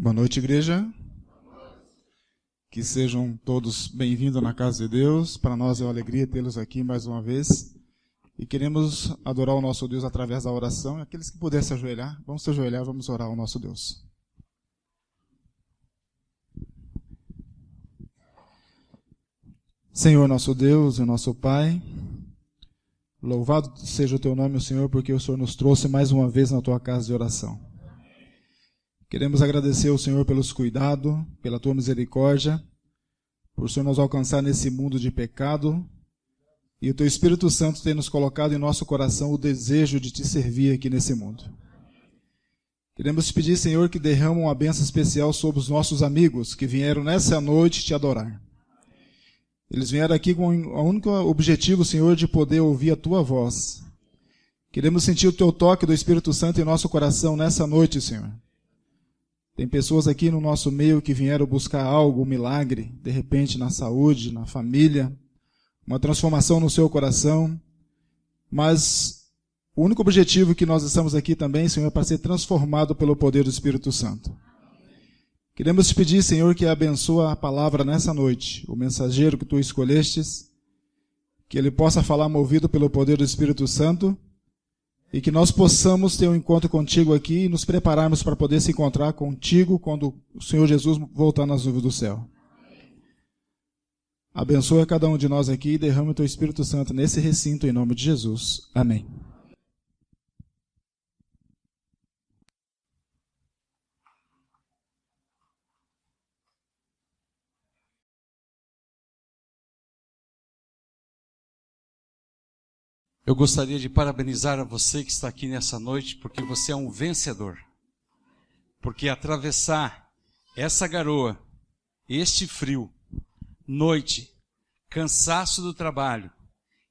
Boa noite, igreja. Que sejam todos bem-vindos na casa de Deus. Para nós é uma alegria tê-los aqui mais uma vez. E queremos adorar o nosso Deus através da oração. E aqueles que puderem se ajoelhar, vamos se ajoelhar, vamos orar ao nosso Deus. Senhor, nosso Deus e nosso Pai, louvado seja o Teu nome, Senhor, porque o Senhor nos trouxe mais uma vez na Tua casa de oração. Queremos agradecer ao Senhor pelos cuidados, pela Tua misericórdia, por o Senhor nos alcançar nesse mundo de pecado, e o Teu Espírito Santo ter nos colocado em nosso coração o desejo de Te servir aqui nesse mundo. Queremos te pedir, Senhor, que derrama uma bênção especial sobre os nossos amigos que vieram nessa noite Te adorar. Eles vieram aqui com o único objetivo, Senhor, de poder ouvir a Tua voz. Queremos sentir o Teu toque do Espírito Santo em nosso coração nessa noite, Senhor. Tem pessoas aqui no nosso meio que vieram buscar algo, um milagre, de repente na saúde, na família, uma transformação no seu coração. Mas o único objetivo que nós estamos aqui também, Senhor, é para ser transformado pelo poder do Espírito Santo. Queremos te pedir, Senhor, que abençoe a palavra nessa noite, o mensageiro que Tu escolhestes, que ele possa falar movido pelo poder do Espírito Santo, e que nós possamos ter um encontro contigo aqui e nos prepararmos para poder se encontrar contigo quando o Senhor Jesus voltar nas nuvens do céu. Abençoa cada um de nós aqui e derrama o Teu Espírito Santo nesse recinto em nome de Jesus. Amém. Eu gostaria de parabenizar a você que está aqui nessa noite, porque você é um vencedor. Porque atravessar essa garoa, este frio, noite, cansaço do trabalho,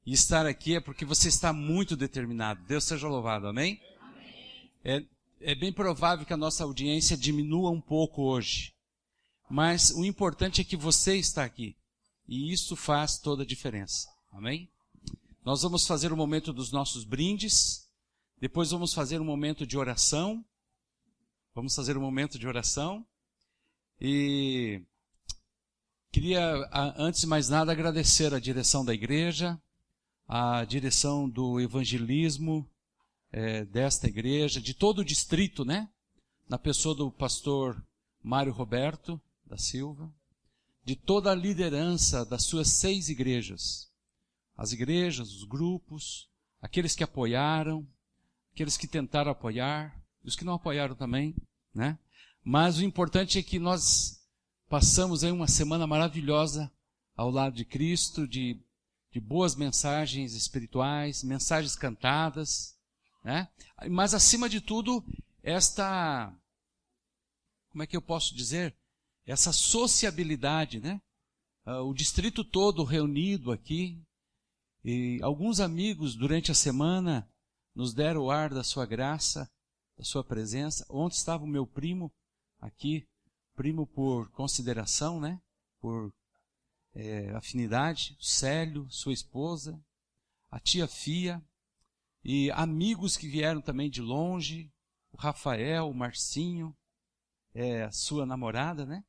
e estar aqui é porque você está muito determinado. Deus seja louvado, amém? É bem provável que a nossa audiência diminua um pouco hoje. Mas o importante é que você está aqui. E isso faz toda a diferença, amém? Nós vamos fazer o momento dos nossos brindes, depois vamos fazer um momento de oração. E queria, antes de mais nada, agradecer a direção da igreja, a direção do evangelismo desta igreja, de todo o distrito, né? Na pessoa do pastor Mário Roberto da Silva, de toda a liderança das suas 6 igrejas. As igrejas, os grupos, aqueles que apoiaram, aqueles que tentaram apoiar, os que não apoiaram também, né? Mas o importante é que nós passamos aí uma semana maravilhosa ao lado de Cristo, de boas mensagens espirituais, mensagens cantadas, né? Mas acima de tudo, como é que eu posso dizer? Essa sociabilidade, né? O distrito todo reunido aqui. E alguns amigos durante a semana nos deram o ar da sua graça, da sua presença. Ontem estava o meu primo aqui, primo por consideração, né? Por afinidade, o Célio, sua esposa, a tia Fia, e amigos que vieram também de longe, o Rafael, o Marcinho, a sua namorada, né?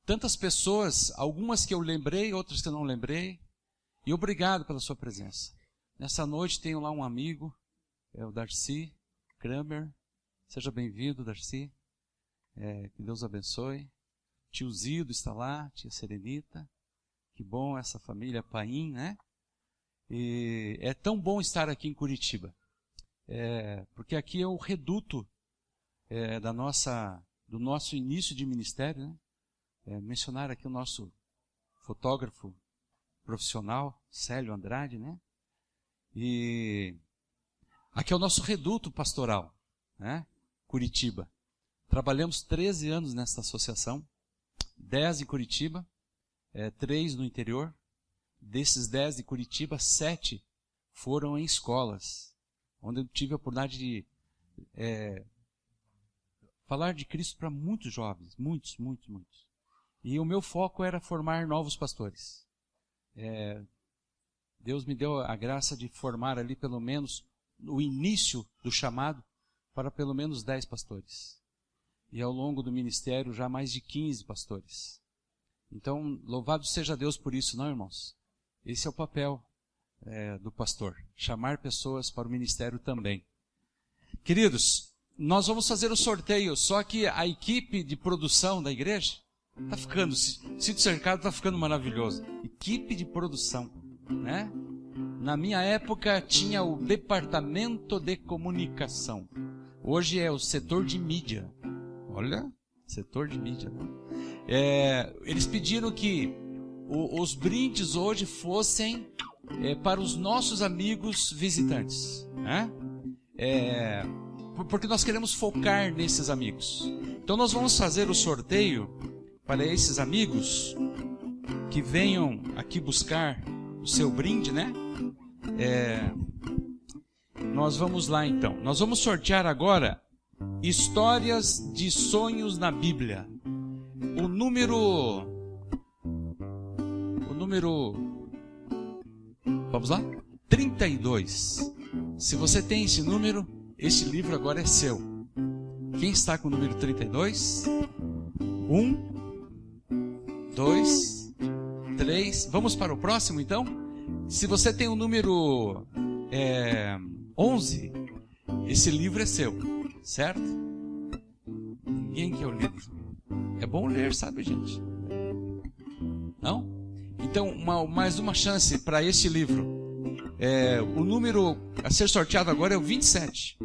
Tantas pessoas, algumas que eu lembrei, outras que eu não lembrei. E obrigado pela sua presença. Nessa noite tenho lá um amigo, o Darcy Kramer. Seja bem-vindo, Darcy. Que Deus abençoe. Tio Zido está lá, tia Serenita. Que bom essa família Paim, né? E é tão bom estar aqui em Curitiba. Porque aqui é o reduto do nosso início de ministério, né? Mencionar aqui o nosso fotógrafo profissional, Célio Andrade, né? E aqui é o nosso reduto pastoral, né? Curitiba. Trabalhamos 13 anos nessa associação, 10 em Curitiba, 3 no interior. Desses 10 de Curitiba, 7 foram em escolas, onde eu tive a oportunidade de falar de Cristo para muitos jovens, muitos. E o meu foco era formar novos pastores. Deus me deu a graça de formar ali pelo menos o início do chamado para pelo menos 10 pastores. E ao longo do ministério já mais de 15 pastores. Então, louvado seja Deus por isso, não, irmãos? Esse é o papel do pastor, chamar pessoas para o ministério também. Queridos, nós vamos fazer o sorteio, só que a equipe de produção da igreja está ficando, sítio cercado está ficando maravilhoso. Equipe de produção, né? Na minha época tinha o departamento de comunicação. Hoje é o setor de mídia. Olha, setor de mídia. Eles pediram que os brindes hoje fossem para os nossos amigos visitantes, né? Porque nós queremos focar nesses amigos. Então nós vamos fazer o sorteio para esses amigos que venham aqui buscar o seu brinde, né? Nós vamos lá então. Nós vamos sortear agora histórias de sonhos na Bíblia. O número, vamos lá? 32. Se você tem esse número, este livro agora é seu. Quem está com o número 32? 1, 2, 3. Vamos para o próximo então? Se você tem o número 11, esse livro é seu, certo? Ninguém quer o livro. É bom ler, sabe, gente? Não? Então, mais uma chance para este livro. O número a ser sorteado agora é o 27.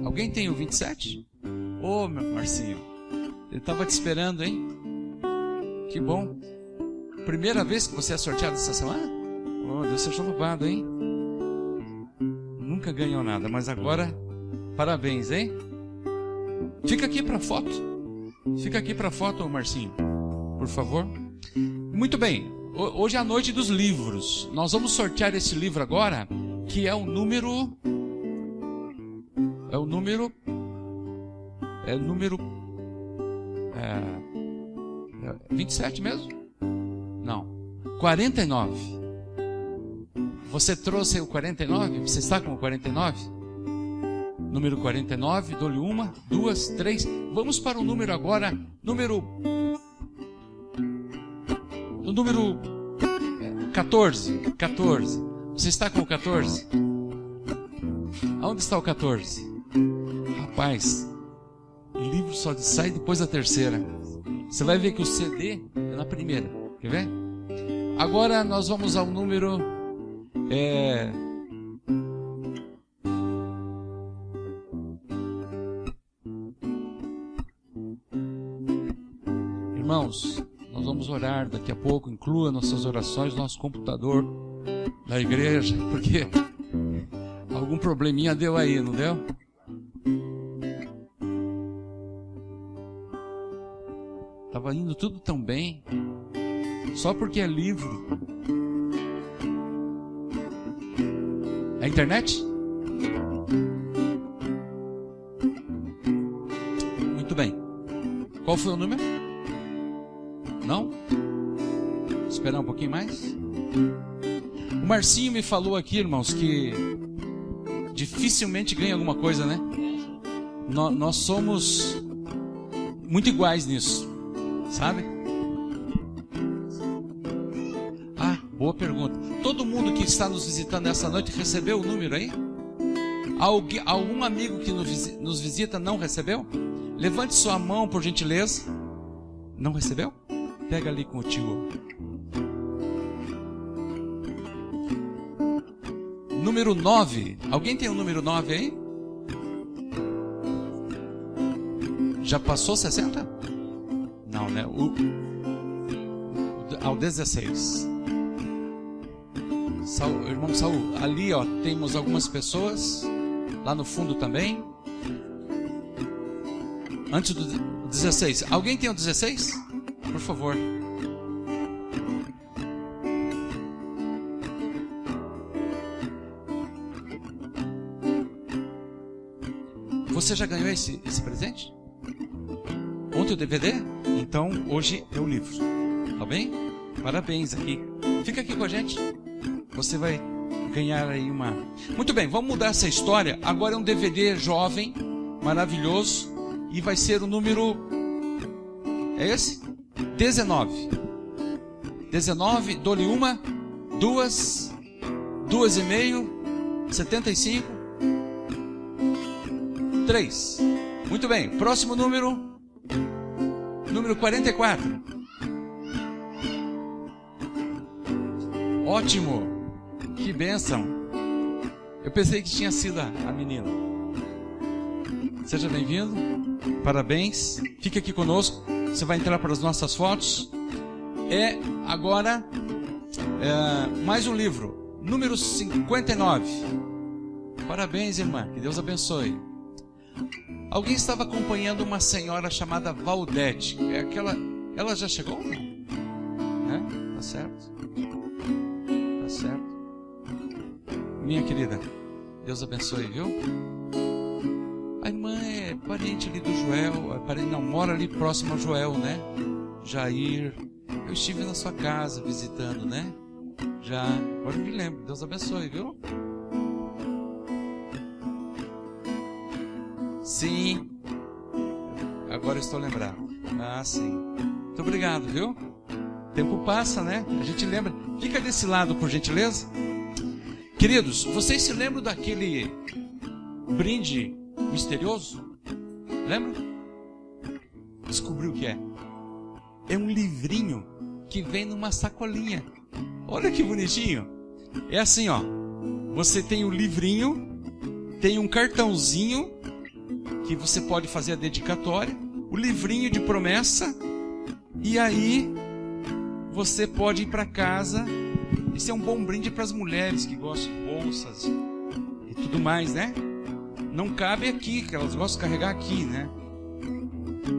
Alguém tem o 27? Ô, meu Marcinho, ele estava te esperando, hein? Que bom. Primeira vez que você é sorteado essa semana? Oh, Deus seja louvado, hein? Nunca ganhou nada, mas agora, parabéns, hein? Fica aqui para foto. Fica aqui para foto, Marcinho, por favor. Muito bem. Hoje é a noite dos livros. Nós vamos sortear esse livro agora, que é o número 27 mesmo? Não. 49. Você trouxe o 49? Você está com o 49? Número 49, dou-lhe 1, 2, 3. Vamos para o número agora. Número 14. 14. Você está com o 14? Aonde está o 14? Rapaz, o livro só sai depois da terceira. Você vai ver que o CD é na primeira. Quer ver? Agora nós vamos ao número... Irmãos, nós vamos orar daqui a pouco. Inclua nossas orações no nosso computador da igreja, porque algum probleminha deu aí, não deu? Estava indo tudo tão bem, só porque é livro. É internet? Muito bem. Qual foi o número? Não? Esperar um pouquinho mais? O Marcinho me falou aqui, irmãos, que dificilmente ganha alguma coisa, né? Nós somos muito iguais nisso, sabe? Ah, boa pergunta. Todo mundo que está nos visitando essa noite recebeu o número aí? Algum amigo que nos visita não recebeu? Levante sua mão, por gentileza. Não recebeu? Pega ali com o tio. Número 9. Alguém tem o número 9 aí? Já passou 60? Não, né? Ao 16. Irmão Saul, ali ó, temos algumas pessoas. Lá no fundo também. Antes do 16. Alguém tem o 16? Por favor. Você já ganhou esse presente? Ontem o DVD? Então hoje é o livro. Tá bem? Parabéns aqui. Fica aqui com a gente. Você vai ganhar aí uma... Muito bem, vamos mudar essa história. Agora é um DVD jovem maravilhoso. E vai ser o número... É esse? 19. 19, dou-lhe 1, 2, 2,5, 75, 3. Muito bem, próximo número. Número 44. Ótimo. Que bênção. Eu pensei que tinha sido a menina. Seja bem-vindo. Parabéns. Fique aqui conosco. Você vai entrar para as nossas fotos. Agora mais um livro. Número 59. Parabéns, irmã. Que Deus abençoe. Alguém estava acompanhando uma senhora chamada Valdete. Ela já chegou? Tá certo. Tá certo. Minha querida, Deus abençoe, viu? A irmã é parente ali do Joel. Não, mora ali próximo ao Joel, né? Jair. Eu estive na sua casa visitando, né? Já. Agora me lembro. Deus abençoe, viu? Sim. Agora estou lembrado. Ah, sim. Muito obrigado, viu? O tempo passa, né? A gente lembra. Fica desse lado, por gentileza. Queridos, vocês se lembram daquele brinde misterioso? Lembra? Descobriu o que é. É um livrinho que vem numa sacolinha. Olha que bonitinho. É assim, ó. Você tem o livrinho, tem um cartãozinho que você pode fazer a dedicatória, o livrinho de promessa, e aí você pode ir para casa. Esse é um bom brinde para as mulheres que gostam de bolsas e tudo mais, né? Não cabe aqui, que elas gostam de carregar aqui, né?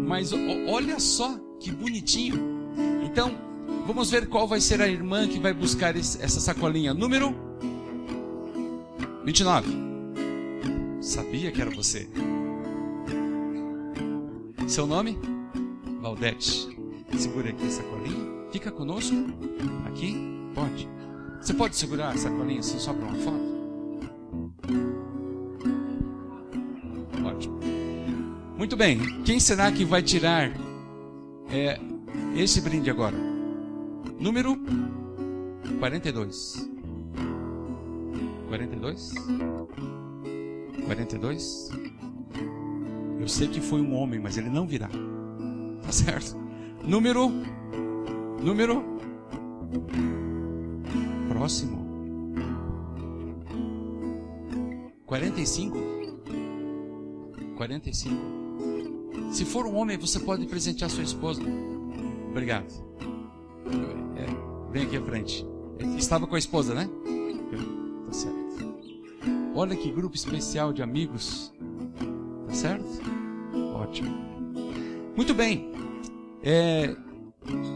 Mas olha só que bonitinho. Então, vamos ver qual vai ser a irmã que vai buscar essa sacolinha. Número 29. Sabia que era você. Seu nome? Valdete. Segura aqui a sacolinha. Fica conosco. Aqui. Pode. Você pode segurar a sacolinha assim só para uma foto? Ótimo. Muito bem. Quem será que vai tirar esse brinde agora? Número 42. 42? 42? Eu sei que foi um homem, mas ele não virá. Tá certo? Número. Próximo. 45. 45. Se for um homem, você pode presentear sua esposa. Obrigado. Vem aqui à frente. Estava com a esposa, né? Tá certo. Olha que grupo especial de amigos. Tá certo? Ótimo. Muito bem.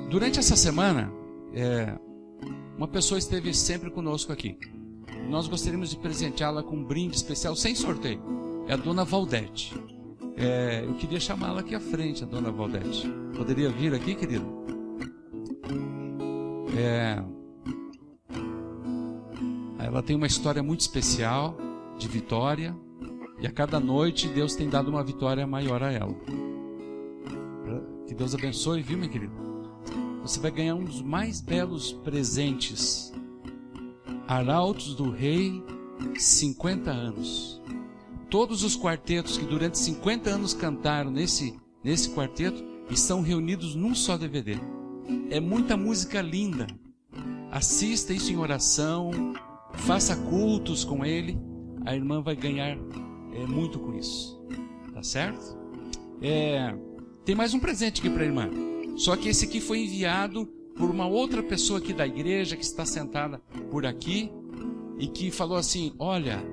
Durante essa semana, uma pessoa esteve sempre conosco aqui. Nós gostaríamos de presenteá-la com um brinde especial, sem sorteio. É a dona Valdete. Eu queria chamá-la aqui à frente, a dona Valdete. Poderia vir aqui, querido? Ela tem uma história muito especial de vitória. E a cada noite Deus tem dado uma vitória maior a ela. Que Deus abençoe, viu, minha querida? Você vai ganhar um dos mais belos presentes. Arautos do Rei, 50 anos. Todos os quartetos que durante 50 anos cantaram nesse quarteto estão reunidos num só DVD. É muita música linda. Assista isso em oração, faça cultos com ele. A irmã vai ganhar muito com isso. Tá certo? Tem mais um presente aqui para a irmã. Só que esse aqui foi enviado por uma outra pessoa aqui da igreja que está sentada por aqui e que falou assim: olha,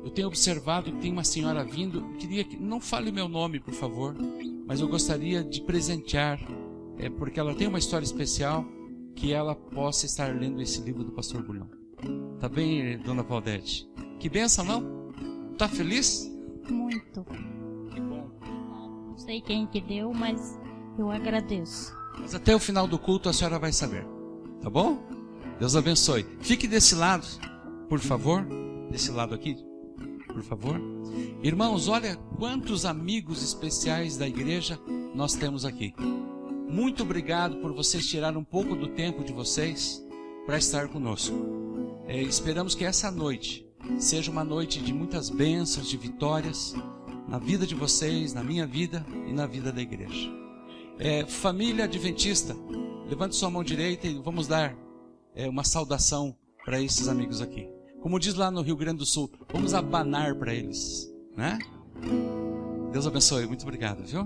eu tenho observado que tem uma senhora vindo. Eu queria que não fale meu nome, por favor, mas eu gostaria de presentear, porque ela tem uma história especial, que ela possa estar lendo esse livro do pastor Bulhão. Tá bem, dona Valdete? Que bênção, não? Tá feliz? Muito. Que bom. Não sei quem que deu, mas eu agradeço. Mas até o final do culto a senhora vai saber. Tá bom? Deus abençoe. Fique desse lado, por favor. Desse lado aqui, por por favor. Irmãos, olha quantos amigos especiais da igreja nós temos aqui. Muito obrigado por vocês tirarem um pouco do tempo de vocês para estar conosco. Esperamos que essa noite seja uma noite de muitas bênçãos, de vitórias na vida de vocês, na minha vida e na vida da igreja. Família adventista, levante sua mão direita e vamos dar uma saudação para esses amigos aqui. Como diz lá no Rio Grande do Sul, vamos abanar para eles, né? Deus abençoe, muito obrigado, viu?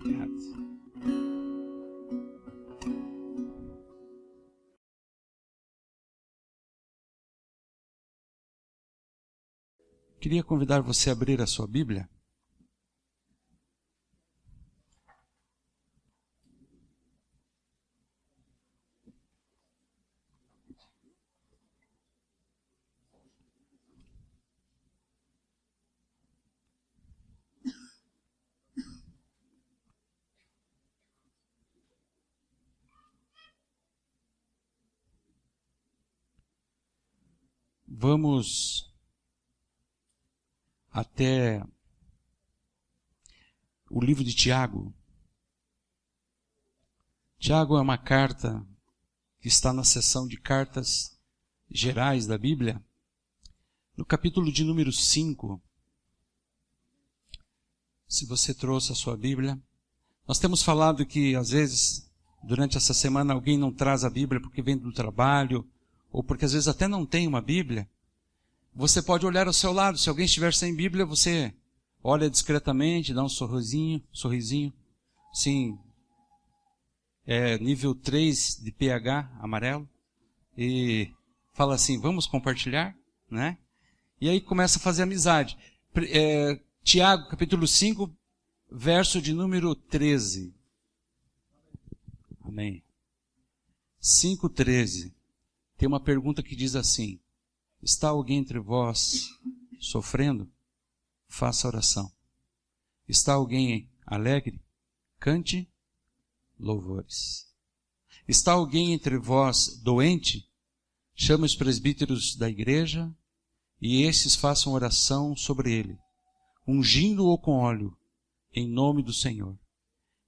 Obrigado. Queria convidar você a abrir a sua Bíblia. Vamos até o livro de Tiago. Tiago é uma carta que está na seção de cartas gerais da Bíblia. No capítulo de número 5, se você trouxe a sua Bíblia, nós temos falado que às vezes, durante essa semana, alguém não traz a Bíblia porque vem do trabalho, ou porque às vezes até não tem uma Bíblia. Você pode olhar ao seu lado, se alguém estiver sem Bíblia, você olha discretamente, dá um sorrisinho, sim, nível 3 de pH, amarelo, e fala assim, vamos compartilhar, né? E aí começa a fazer amizade. Tiago, capítulo 5, verso de número 13. Amém. 5:13. Tem uma pergunta que diz assim: está alguém entre vós sofrendo? Faça oração. Está alguém alegre? Cante louvores. Está alguém entre vós doente? Chame os presbíteros da igreja e esses façam oração sobre ele, ungindo-o com óleo, em nome do Senhor.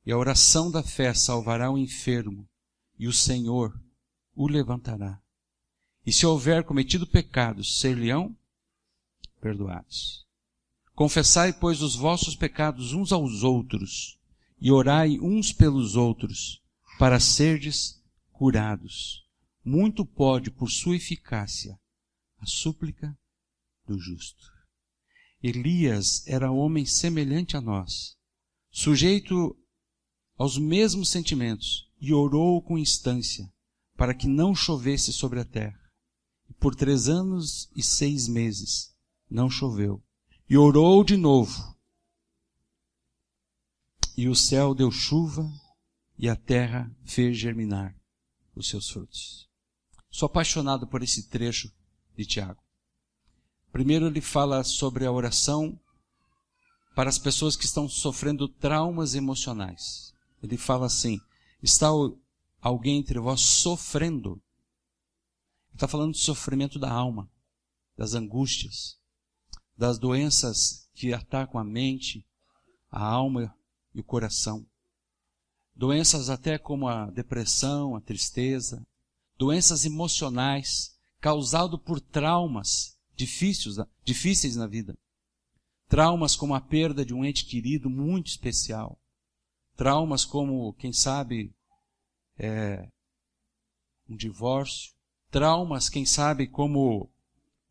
E a oração da fé salvará o enfermo, e o Senhor o levantará. E se houver cometido pecados, ser-lhe-ão perdoados. Confessai, pois, os vossos pecados uns aos outros, e orai uns pelos outros, para serdes curados. Muito pode, por sua eficácia, a súplica do justo. Elias era homem semelhante a nós, sujeito aos mesmos sentimentos, e orou com instância, para que não chovesse sobre a terra. Por 3 anos e 6 meses não choveu. E orou de novo. E o céu deu chuva e a terra fez germinar os seus frutos. Sou apaixonado por esse trecho de Tiago. Primeiro ele fala sobre a oração para as pessoas que estão sofrendo traumas emocionais. Ele fala assim, está alguém entre vós sofrendo? Está falando de sofrimento da alma, das angústias, das doenças que atacam a mente, a alma e o coração. Doenças até como a depressão, a tristeza, doenças emocionais causadas por traumas difíceis na vida. Traumas como a perda de um ente querido muito especial. Traumas como, quem sabe, um divórcio. Traumas, quem sabe, como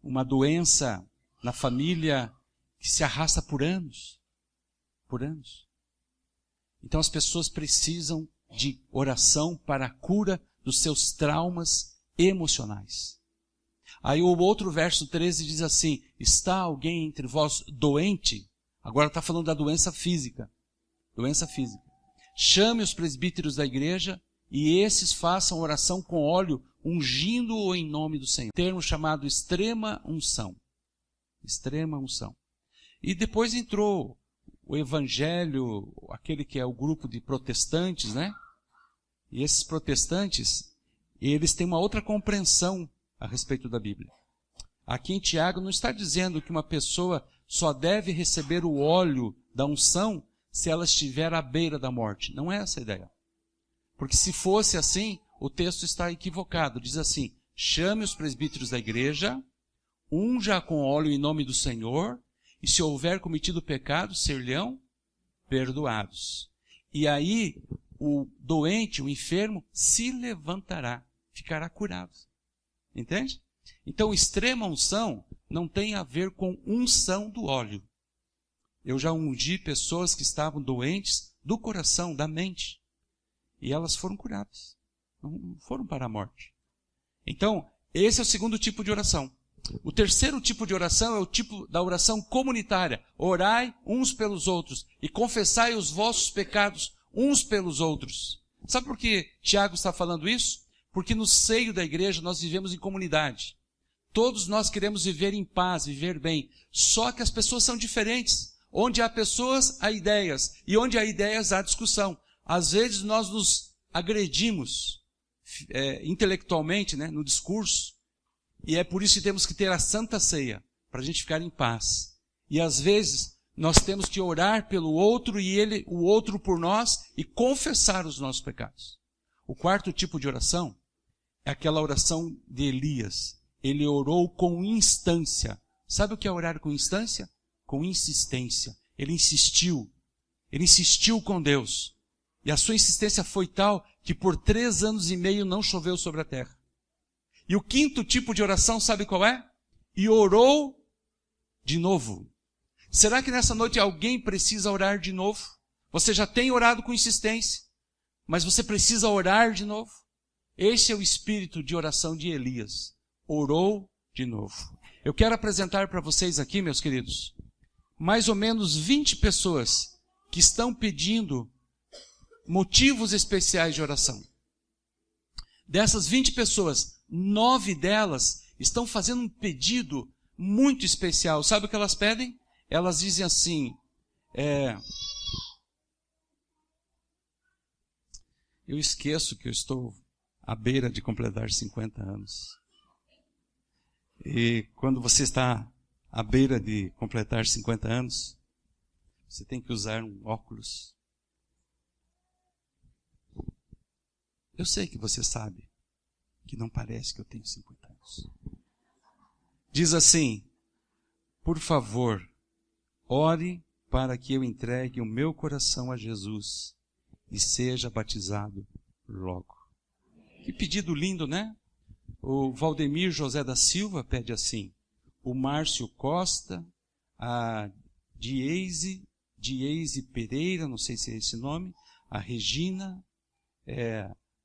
uma doença na família que se arrasta por anos. Por anos. Então as pessoas precisam de oração para a cura dos seus traumas emocionais. Aí o outro verso 13 diz assim, está alguém entre vós doente? Agora está falando da doença física. Doença física. Chame os presbíteros da igreja e esses façam oração com óleo, ungindo-o em nome do Senhor. Termo chamado extrema unção. Extrema unção. E depois entrou o evangelho, aquele que é o grupo de protestantes, né? E esses protestantes, eles têm uma outra compreensão a respeito da Bíblia. Aqui em Tiago não está dizendo que uma pessoa só deve receber o óleo da unção se ela estiver à beira da morte. Não é essa a ideia. Porque se fosse assim, o texto está equivocado. Diz assim: chame os presbíteros da igreja, unja com óleo em nome do Senhor, e se houver cometido pecado, ser-lhe-ão perdoados. E aí o doente, o enfermo, se levantará, ficará curado. Entende? Então, extrema unção não tem a ver com unção do óleo. Eu já ungi pessoas que estavam doentes do coração, da mente, e elas foram curadas. Não foram para a morte. Então, esse é o segundo tipo de oração. O terceiro tipo de oração é o tipo da oração comunitária. Orai uns pelos outros e confessai os vossos pecados uns pelos outros. Sabe por que Tiago está falando isso? Porque no seio da igreja nós vivemos em comunidade. Todos nós queremos viver em paz, viver bem. Só que as pessoas são diferentes. Onde há pessoas, há ideias. E onde há ideias, há discussão. Às vezes nós nos agredimos intelectualmente, no discurso. E é por isso que temos que ter a Santa Ceia, para a gente ficar em paz. E às vezes nós temos que orar pelo outro e o outro por nós e confessar os nossos pecados. O quarto tipo de oração é aquela oração de Elias. Ele orou com instância. Sabe o que é orar com instância? Com insistência. Ele insistiu com Deus. E a sua insistência foi tal que por 3 anos e meio não choveu sobre a terra. E o quinto tipo de oração, sabe qual é? E orou de novo. Será que nessa noite alguém precisa orar de novo? Você já tem orado com insistência, mas você precisa orar de novo? Esse é o espírito de oração de Elias. Orou de novo. Eu quero apresentar para vocês aqui, meus queridos, mais ou menos 20 pessoas que estão pedindo motivos especiais de oração. Dessas 20 pessoas, 9 delas estão fazendo um pedido muito especial. Sabe o que elas pedem? Elas dizem assim, eu esqueço que eu estou à beira de completar 50 anos. E quando você está à beira de completar 50 anos, você tem que usar um óculos. Eu sei que você sabe que não parece que eu tenho 50 anos. Diz assim: por favor, ore para que eu entregue o meu coração a Jesus e seja batizado logo. Que pedido lindo, né? O Valdemir José da Silva pede assim. O Márcio Costa, a Dieze Pereira, não sei se é esse nome, a Regina,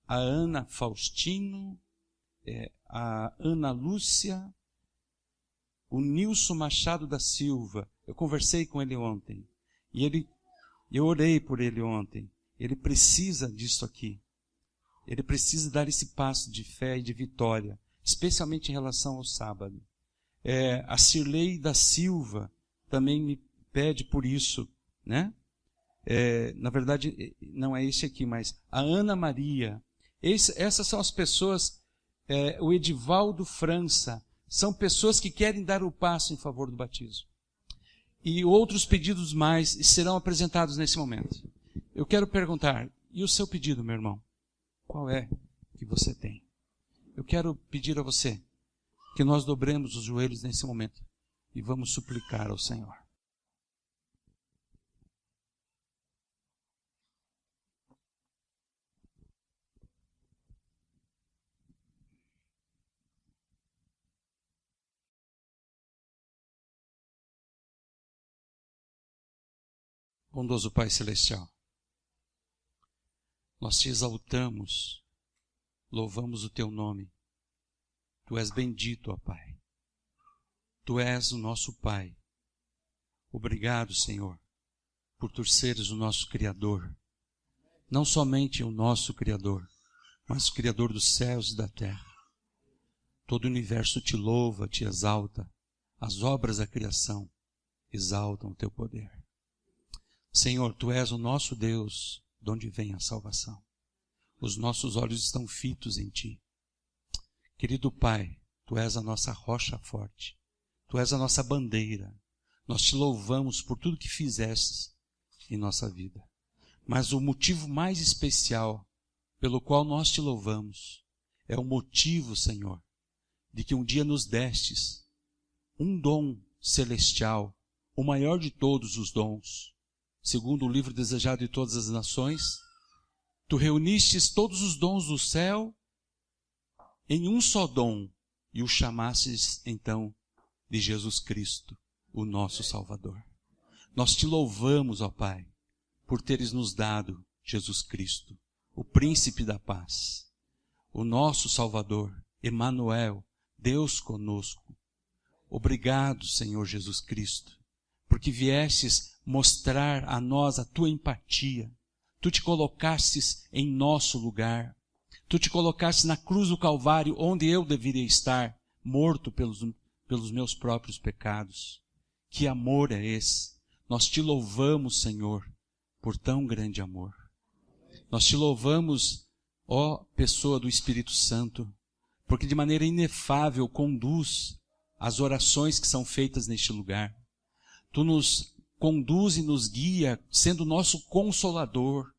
a Ana Faustino, a Ana Lúcia, o Nilson Machado da Silva. Eu conversei com ele ontem. E eu orei por ele ontem. Ele precisa disso aqui. Ele precisa dar esse passo de fé e de vitória, especialmente em relação ao sábado. A Cirlei da Silva também me pede por isso, né? Na verdade, não é esse aqui, mas a Ana Maria. Essas são as pessoas, o Edivaldo França, são pessoas que querem dar o passo em favor do batismo. E outros pedidos mais serão apresentados nesse momento. Eu quero perguntar, e o seu pedido, meu irmão? Qual é que você tem? Eu quero pedir a você que nós dobremos os joelhos nesse momento e vamos suplicar ao Senhor. Bondoso Pai Celestial, nós te exaltamos, louvamos o teu nome. Tu és bendito, ó Pai. Tu és o nosso Pai. Obrigado, Senhor, por tu seres o nosso Criador. Não somente o nosso Criador, mas o Criador dos céus e da terra. Todo o universo te louva, te exalta. As obras da criação exaltam o teu poder. Senhor, tu és o nosso Deus, de onde vem a salvação. Os nossos olhos estão fitos em ti. Querido Pai, Tu és a nossa rocha forte. Tu és a nossa bandeira. Nós te louvamos por tudo que fizeste em nossa vida. Mas o motivo mais especial pelo qual nós te louvamos é o motivo, Senhor, de que um dia nos destes um dom celestial, o maior de todos os dons. Segundo o livro Desejado de Todas as Nações, tu reunistes todos os dons do céu em um só dom e o chamastes, então, de Jesus Cristo, o nosso Salvador. Nós te louvamos, ó Pai, por teres nos dado Jesus Cristo, o príncipe da paz, o nosso Salvador, Emanuel, Deus conosco. Obrigado, Senhor Jesus Cristo, porque viestes mostrar a nós a tua empatia. Tu te colocastes em nosso lugar. Tu te colocastes na cruz do Calvário, onde eu deveria estar, morto pelos meus próprios pecados. Que amor é esse? Nós te louvamos, Senhor, por tão grande amor. Nós te louvamos, ó pessoa do Espírito Santo, porque de maneira inefável conduz as orações que são feitas neste lugar. Tu nos conduz e nos guia, sendo nosso consolador.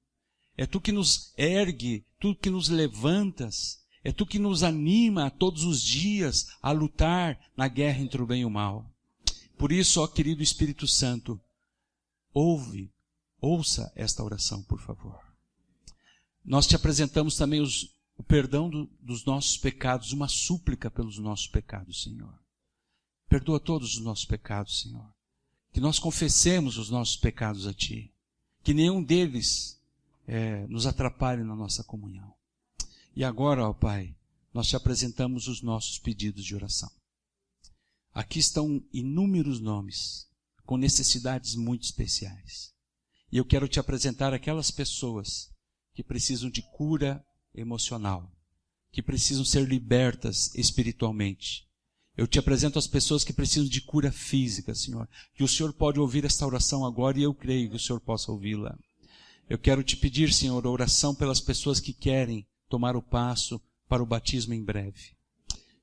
É tu que nos ergue, tu que nos levantas, é tu que nos anima todos os dias a lutar na guerra entre o bem e o mal. Por isso, ó querido Espírito Santo, ouça esta oração, por favor. Nós te apresentamos também o perdão dos nossos pecados, uma súplica pelos nossos pecados, Senhor. Perdoa todos os nossos pecados, Senhor. Que nós confessemos os nossos pecados a Ti. Que nenhum deles nos atrapalhe na nossa comunhão. E agora, ó Pai, nós te apresentamos os nossos pedidos de oração. Aqui estão inúmeros nomes, com necessidades muito especiais. E eu quero te apresentar aquelas pessoas que precisam de cura emocional, que precisam ser libertas espiritualmente. Eu te apresento as pessoas que precisam de cura física, Senhor. E o Senhor pode ouvir esta oração agora e eu creio que o Senhor possa ouvi-la. Eu quero te pedir, Senhor, oração pelas pessoas que querem tomar o passo para o batismo em breve.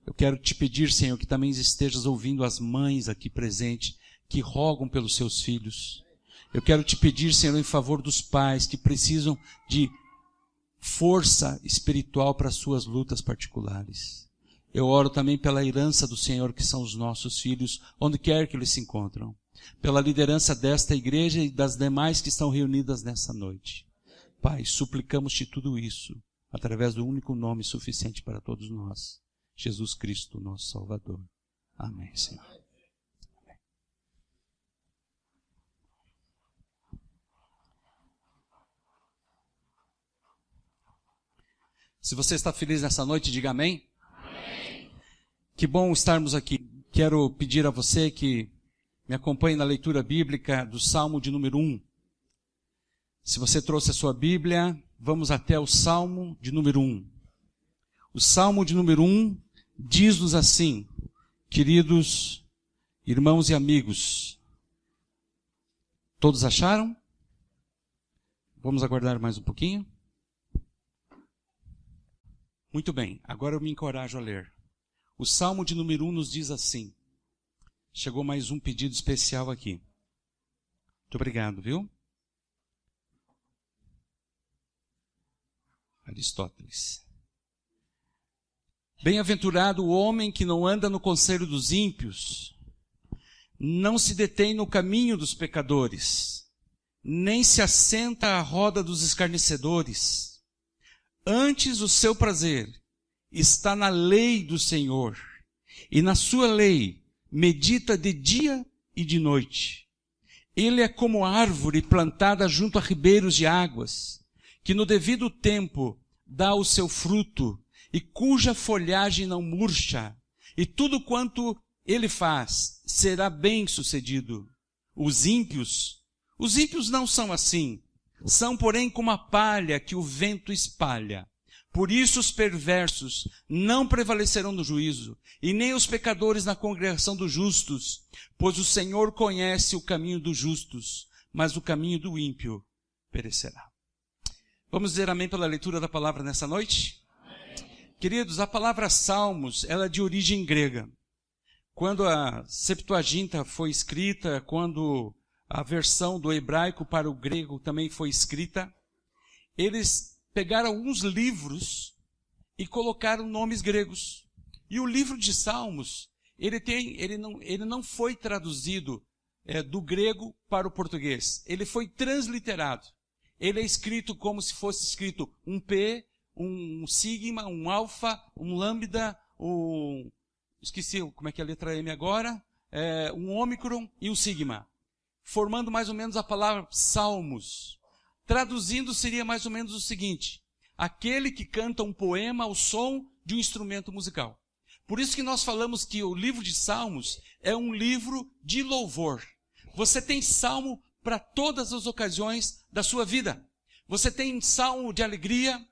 Eu quero te pedir, Senhor, que também estejas ouvindo as mães aqui presentes que rogam pelos seus filhos. Eu quero te pedir, Senhor, em favor dos pais que precisam de força espiritual para as suas lutas particulares. Eu oro também pela herança do Senhor, que são os nossos filhos, onde quer que eles se encontram. Pela liderança desta igreja e das demais que estão reunidas nessa noite. Pai, suplicamos-te tudo isso, através do único nome suficiente para todos nós. Jesus Cristo, nosso Salvador. Amém, Senhor. Amém. Se você está feliz nessa noite, diga amém. Amém. Que bom estarmos aqui. Quero pedir a você que me acompanhe na leitura bíblica do Salmo de número 1. Se você trouxe a sua Bíblia, vamos até o Salmo de número 1. O Salmo de número 1 diz-nos assim, queridos irmãos e amigos. Todos acharam? Vamos aguardar mais um pouquinho? Muito bem, agora eu me encorajo a ler. O Salmo de número 1 nos diz assim. Chegou mais um pedido especial aqui. Muito obrigado, viu? Aristóteles. Bem-aventurado o homem que não anda no conselho dos ímpios, não se detém no caminho dos pecadores, nem se assenta à roda dos escarnecedores. Antes o seu prazer está na lei do Senhor, e na sua lei medita de dia e de noite. Ele é como árvore plantada junto a ribeiros de águas, que no devido tempo dá o seu fruto, e cuja folhagem não murcha, e tudo quanto ele faz será bem sucedido. Os ímpios não são assim, são porém como a palha que o vento espalha. Por isso os perversos não prevalecerão no juízo, e nem os pecadores na congregação dos justos, pois o Senhor conhece o caminho dos justos, mas o caminho do ímpio perecerá. Vamos dizer amém pela leitura da palavra nessa noite? Amém. Queridos, a palavra Salmos, ela é de origem grega. Quando a Septuaginta foi escrita, quando a versão do hebraico para o grego também foi escrita, eles pegaram alguns livros e colocaram nomes gregos. E o livro de Salmos, ele não foi traduzido do grego para o português. Ele foi transliterado. Ele é escrito como se fosse escrito um P, um sigma, um alfa, um lambda, esqueci como é que é a letra M agora, um ômicron e um sigma, formando mais ou menos a palavra salmos. Traduzindo seria mais ou menos o seguinte: aquele que canta um poema ao som de um instrumento musical. Por isso que nós falamos que o livro de Salmos é um livro de louvor. Você tem salmo para todas as ocasiões da sua vida. Você tem salmo de alegria,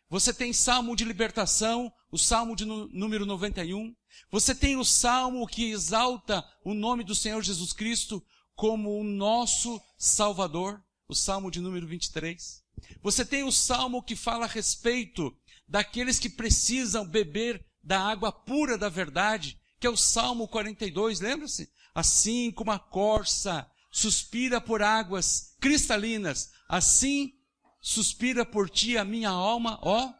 você tem salmo de libertação, o salmo de número 91. Você tem o salmo que exalta o nome do Senhor Jesus Cristo como o nosso Salvador, o salmo de número 23. Você tem o salmo que fala a respeito daqueles que precisam beber da água pura da verdade, que é o salmo 42, lembra-se? Assim como a corça suspira por águas cristalinas, assim suspira por ti a minha alma, ó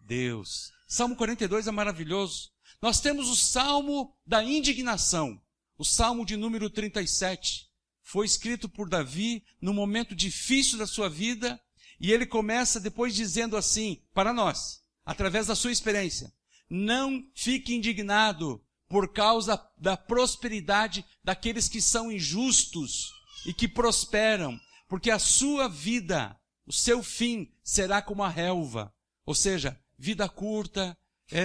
Deus. Salmo 42 é maravilhoso. Nós temos o salmo da indignação, o salmo de número 37. Foi escrito por Davi num momento difícil da sua vida, e ele começa depois dizendo assim, para nós, através da sua experiência: não fique indignado por causa da prosperidade daqueles que são injustos e que prosperam, porque a sua vida, o seu fim será como a relva, ou seja, vida curta.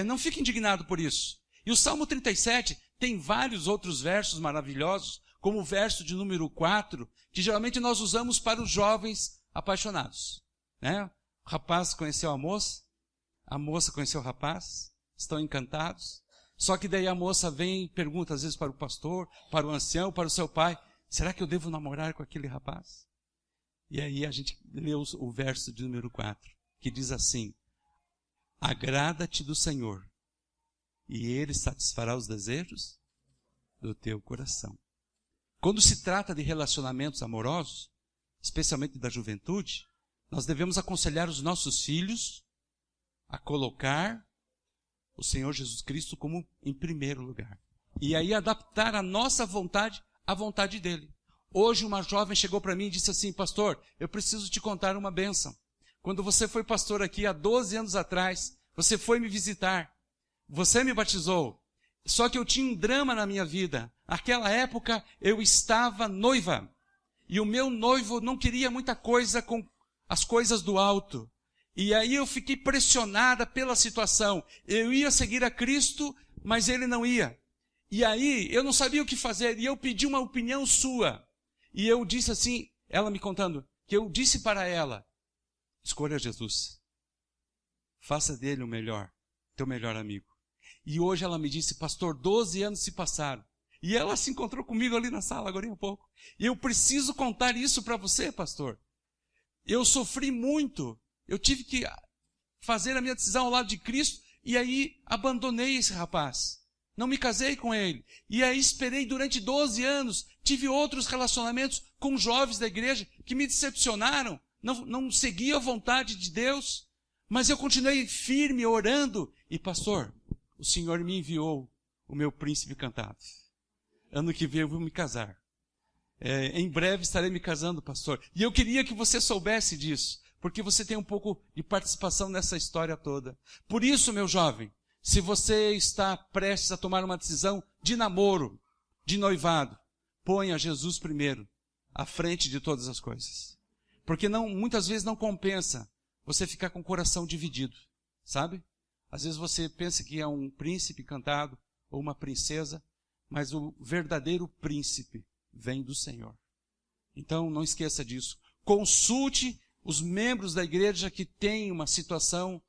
Não fique indignado por isso. E o Salmo 37 tem vários outros versos maravilhosos, como o verso de número 4, que geralmente nós usamos para os jovens apaixonados. Né? O rapaz conheceu a moça conheceu o rapaz, estão encantados. Só que daí a moça vem e pergunta às vezes para o pastor, para o ancião, para o seu pai: será que eu devo namorar com aquele rapaz? E aí a gente lê o verso de número 4, que diz assim: agrada-te do Senhor, e Ele satisfará os desejos do teu coração. Quando se trata de relacionamentos amorosos, especialmente da juventude, nós devemos aconselhar os nossos filhos a colocar o Senhor Jesus Cristo como em primeiro lugar. E aí adaptar a nossa vontade à vontade dele. Hoje uma jovem chegou para mim e disse assim: pastor, eu preciso te contar uma bênção. Quando você foi pastor aqui há 12 anos atrás, você foi me visitar, você me batizou, só que eu tinha um drama na minha vida. Naquela época eu estava noiva, e o meu noivo não queria muita coisa com as coisas do alto. E aí eu fiquei pressionada pela situação. Eu ia seguir a Cristo, mas ele não ia. E aí eu não sabia o que fazer, e eu pedi uma opinião sua. E eu disse assim, ela me contando, que eu disse para ela: escolha Jesus. Faça dele o melhor, teu melhor amigo. E hoje ela me disse: pastor, 12 anos se passaram. E ela se encontrou comigo ali na sala agora há pouco. E eu preciso contar isso para você, pastor. Eu sofri muito. Eu tive que fazer a minha decisão ao lado de Cristo, e aí abandonei esse rapaz. Não me casei com ele. E aí esperei durante 12 anos. Tive outros relacionamentos com jovens da igreja que me decepcionaram. Não segui a vontade de Deus. Mas eu continuei firme, orando. E pastor, o Senhor me enviou o meu príncipe encantado. Ano que vem eu vou me casar. Em breve estarei me casando, pastor. E eu queria que você soubesse disso, porque você tem um pouco de participação nessa história toda. Por isso, meu jovem, se você está prestes a tomar uma decisão de namoro, de noivado, ponha Jesus primeiro, à frente de todas as coisas. Porque muitas vezes não compensa você ficar com o coração dividido, sabe? Às vezes você pensa que é um príncipe encantado ou uma princesa, mas o verdadeiro príncipe vem do Senhor. Então não esqueça disso. Consulte os membros da igreja que têm uma situação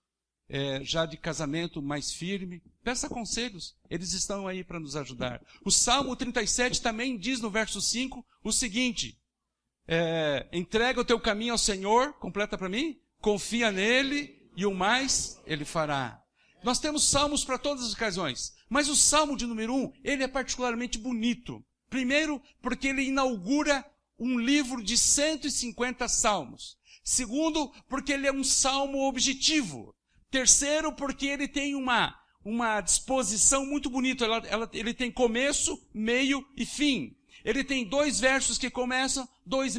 já de casamento mais firme. Peça conselhos, eles estão aí para nos ajudar. O Salmo 37 também diz no verso 5 o seguinte: entrega o teu caminho ao Senhor, completa para mim, confia nele e o mais ele fará. Nós temos salmos para todas as ocasiões, mas o salmo de número 1, ele é particularmente bonito. Primeiro, porque ele inaugura um livro de 150 salmos. Segundo, porque ele é um salmo objetivo. Terceiro, porque ele tem uma disposição muito bonita. Ele tem começo, meio e fim. Ele tem 2 versos que começam, 2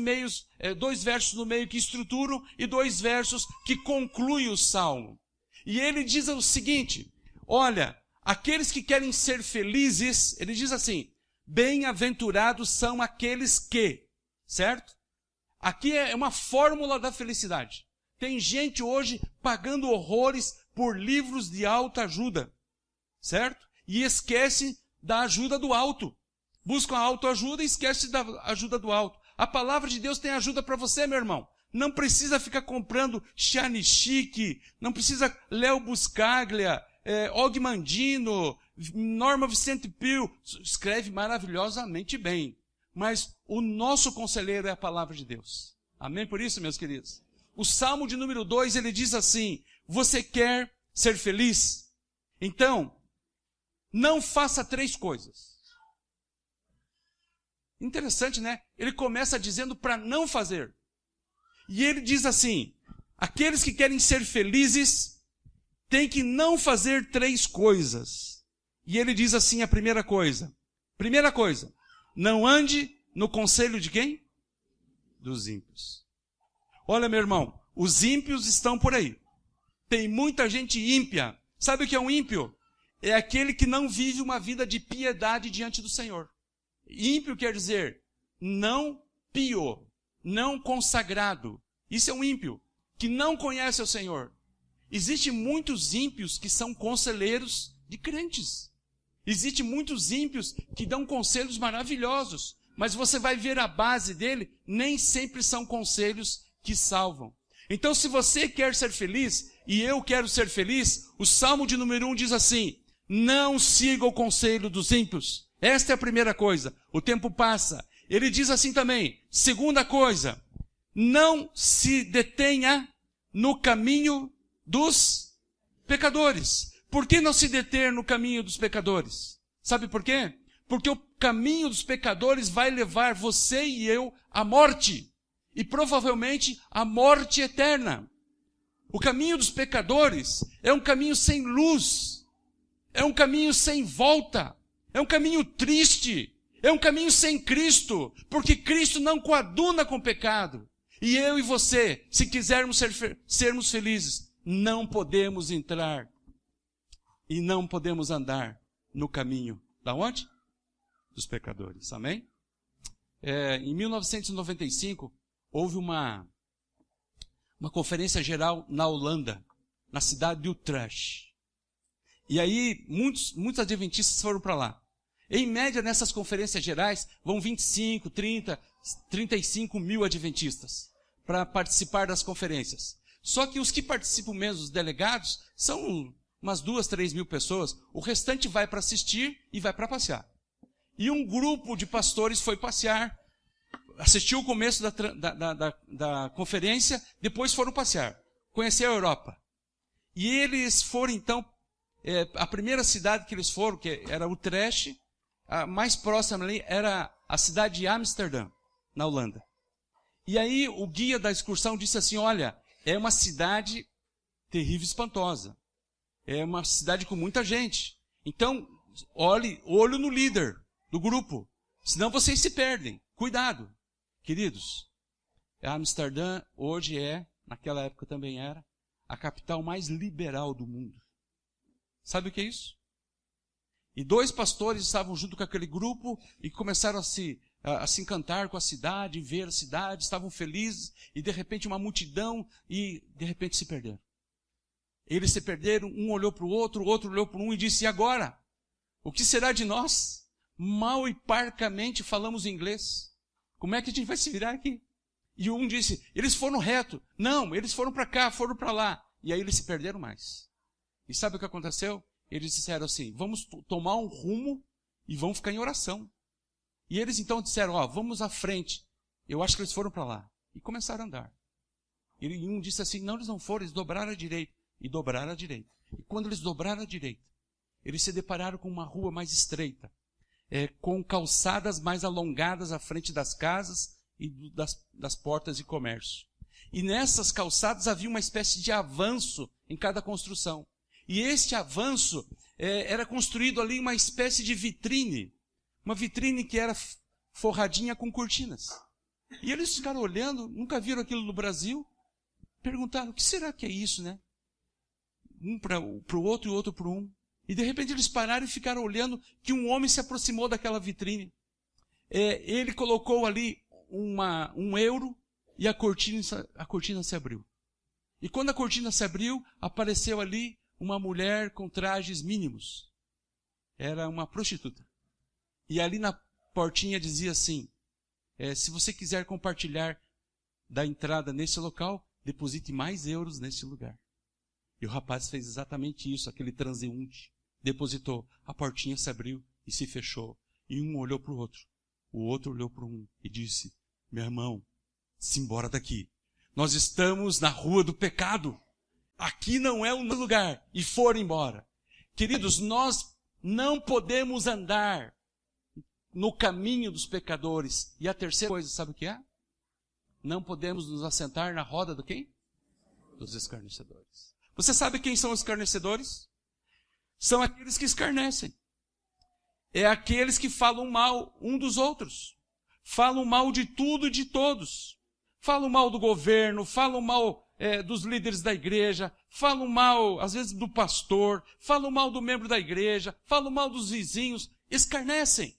versos no meio que estruturam e 2 versos que concluem o salmo. E ele diz o seguinte, olha, aqueles que querem ser felizes, ele diz assim, bem-aventurados são aqueles que, certo? Aqui é uma fórmula da felicidade. Tem gente hoje pagando horrores por livros de autoajuda, certo? E esquece da ajuda do alto. Buscam a autoajuda e esquece da ajuda do alto. A palavra de Deus tem ajuda para você, meu irmão. Não precisa ficar comprando Charlie Chic, não precisa Léo Buscaglia, Og Mandino, Norma Vicente Pio. Escreve maravilhosamente bem. Mas o nosso conselheiro é a palavra de Deus. Amém por isso, meus queridos? O Salmo de número 2, ele diz assim, você quer ser feliz? Então, não faça 3 coisas. Interessante, né? Ele começa dizendo para não fazer. E ele diz assim, aqueles que querem ser felizes, têm que não fazer 3 coisas. E ele diz assim a primeira coisa, não ande no conselho de quem? Dos ímpios. Olha, meu irmão, os ímpios estão por aí. Tem muita gente ímpia. Sabe o que é um ímpio? É aquele que não vive uma vida de piedade diante do Senhor. Ímpio quer dizer não pio, não consagrado. Isso é um ímpio, que não conhece o Senhor. Existem muitos ímpios que são conselheiros de crentes. Existem muitos ímpios que dão conselhos maravilhosos, mas você vai ver a base dele, nem sempre são conselhos que salvam. Então, se você quer ser feliz, e eu quero ser feliz, o Salmo de número 1 diz assim, não siga o conselho dos ímpios. Esta é a primeira coisa. O tempo passa. Ele diz assim também, segunda coisa, não se detenha no caminho dos pecadores. Por que não se deter no caminho dos pecadores? Sabe por quê? Porque o caminho dos pecadores vai levar você e eu à morte. E provavelmente à morte eterna. O caminho dos pecadores é um caminho sem luz. É um caminho sem volta. É um caminho triste. É um caminho sem Cristo. Porque Cristo não coaduna com o pecado. E eu e você, se quisermos sermos felizes, não podemos entrar e não podemos andar no caminho. Da onde? Dos pecadores. Amém? Em 1995, houve uma conferência geral na Holanda, na cidade de Utrecht. E aí, muitos adventistas foram para lá. Em média, nessas conferências gerais, vão 25, 30, 35 mil adventistas para participar das conferências. Só que os que participam mesmo, os delegados, são umas 2, 3 mil pessoas. O restante vai para assistir e vai para passear. E um grupo de pastores foi passear, assistiu o começo da conferência, depois foram passear, conhecer a Europa. E eles foram então, a primeira cidade que eles foram, que era Utrecht, a mais próxima ali era a cidade de Amsterdã, na Holanda. E aí o guia da excursão disse assim, olha, é uma cidade terrível e espantosa. É uma cidade com muita gente. Então, olho no líder do grupo, senão vocês se perdem. Cuidado. Queridos, Amsterdã hoje naquela época também era, a capital mais liberal do mundo. Sabe o que é isso? E 2 pastores estavam junto com aquele grupo e começaram a se encantar com a cidade, ver a cidade, estavam felizes, e de repente uma multidão, e de repente se perderam. Eles se perderam, um olhou para o outro olhou para um e disse, e agora? O que será de nós? Mal e parcamente falamos inglês. Como é que a gente vai se virar aqui? E um disse, eles foram reto. Não, eles foram para cá, foram para lá. E aí eles se perderam mais. E sabe o que aconteceu? Eles disseram assim, vamos tomar um rumo e vamos ficar em oração. E eles então disseram, vamos à frente. Eu acho que eles foram para lá. E começaram a andar. E um disse assim, não, eles não foram, eles dobraram à direita. e dobraram à direita. E quando eles dobraram à direita, eles se depararam com uma rua mais estreita, com calçadas mais alongadas à frente das casas e das portas de comércio. E nessas calçadas havia uma espécie de avanço em cada construção. E este avanço era construído ali uma espécie de vitrine. Uma vitrine que era forradinha com cortinas. E eles ficaram olhando, nunca viram aquilo no Brasil. Perguntaram, o que será que é isso, né? Um para o outro e outro para um. E de repente eles pararam e ficaram olhando que um homem se aproximou daquela vitrine. Ele colocou ali um euro e a cortina se abriu. E quando a cortina se abriu, apareceu ali uma mulher com trajes mínimos. Era uma prostituta. E ali na portinha dizia assim, se você quiser compartilhar da entrada nesse local, deposite mais euros nesse lugar. E o rapaz fez exatamente isso, aquele transeunte. Depositou, a portinha se abriu e se fechou. E um olhou para o outro. O outro olhou para um e disse, meu irmão, se embora daqui. Nós estamos na rua do pecado. Aqui não é o lugar. E foram embora. Queridos, nós não podemos andar no caminho dos pecadores. E a terceira coisa, sabe o que é? Não podemos nos assentar na roda do quem? Dos escarnecedores. Você sabe quem são os escarnecedores? São aqueles que escarnecem. É aqueles que falam mal um dos outros. Falam mal de tudo e de todos. Falam mal do governo, falam mal dos líderes da igreja, falam mal, às vezes, do pastor, falam mal do membro da igreja, falam mal dos vizinhos, escarnecem.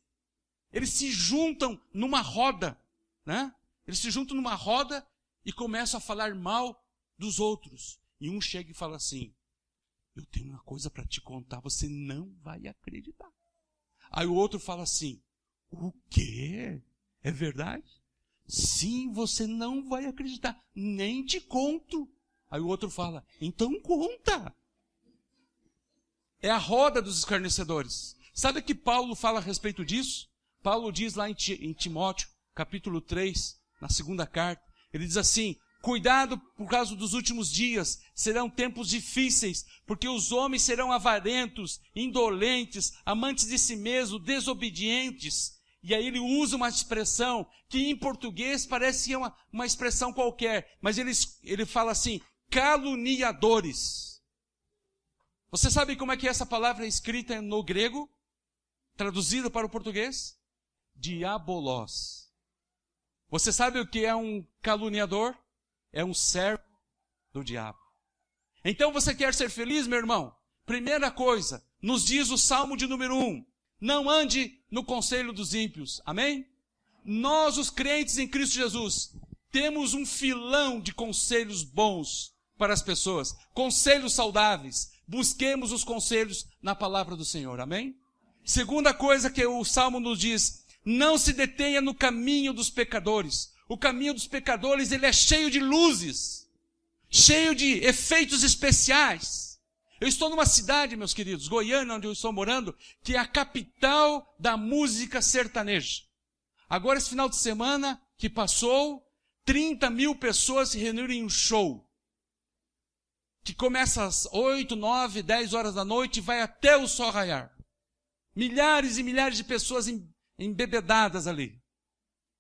Eles se juntam numa roda, né? Eles se juntam numa roda e começam a falar mal dos outros. E um chega e fala assim, eu tenho uma coisa para te contar, você não vai acreditar. Aí o outro fala assim, o quê? É verdade? Sim, você não vai acreditar, nem te conto. Aí o outro fala, então conta. É a roda dos escarnecedores. Sabe que Paulo fala a respeito disso? Paulo diz lá em Timóteo, capítulo 3, na segunda carta, ele diz assim, cuidado por causa dos últimos dias, serão tempos difíceis, porque os homens serão avarentos, indolentes, amantes de si mesmos, desobedientes. E aí ele usa uma expressão que em português parece uma expressão qualquer, mas ele fala assim, caluniadores. Você sabe como é que essa palavra é escrita no grego? Traduzido para o português? Diabolos. Você sabe o que é um caluniador? É um servo do diabo. Então você quer ser feliz, meu irmão? Primeira coisa, nos diz o Salmo de número 1, não ande no conselho dos ímpios. Amém? Nós, os crentes em Cristo Jesus, temos um filão de conselhos bons para as pessoas. Conselhos saudáveis. Busquemos os conselhos na palavra do Senhor. Amém? Segunda coisa que o Salmo nos diz, não se detenha no caminho dos pecadores. O caminho dos pecadores, ele é cheio de luzes, cheio de efeitos especiais. Eu estou numa cidade, meus queridos, Goiânia, onde eu estou morando, que é a capital da música sertaneja. Agora, esse final de semana que passou, 30 mil pessoas se reuniram em um show, que começa às 8, 9, 10 horas da noite e vai até o sol raiar. Milhares e milhares de pessoas embebedadas ali.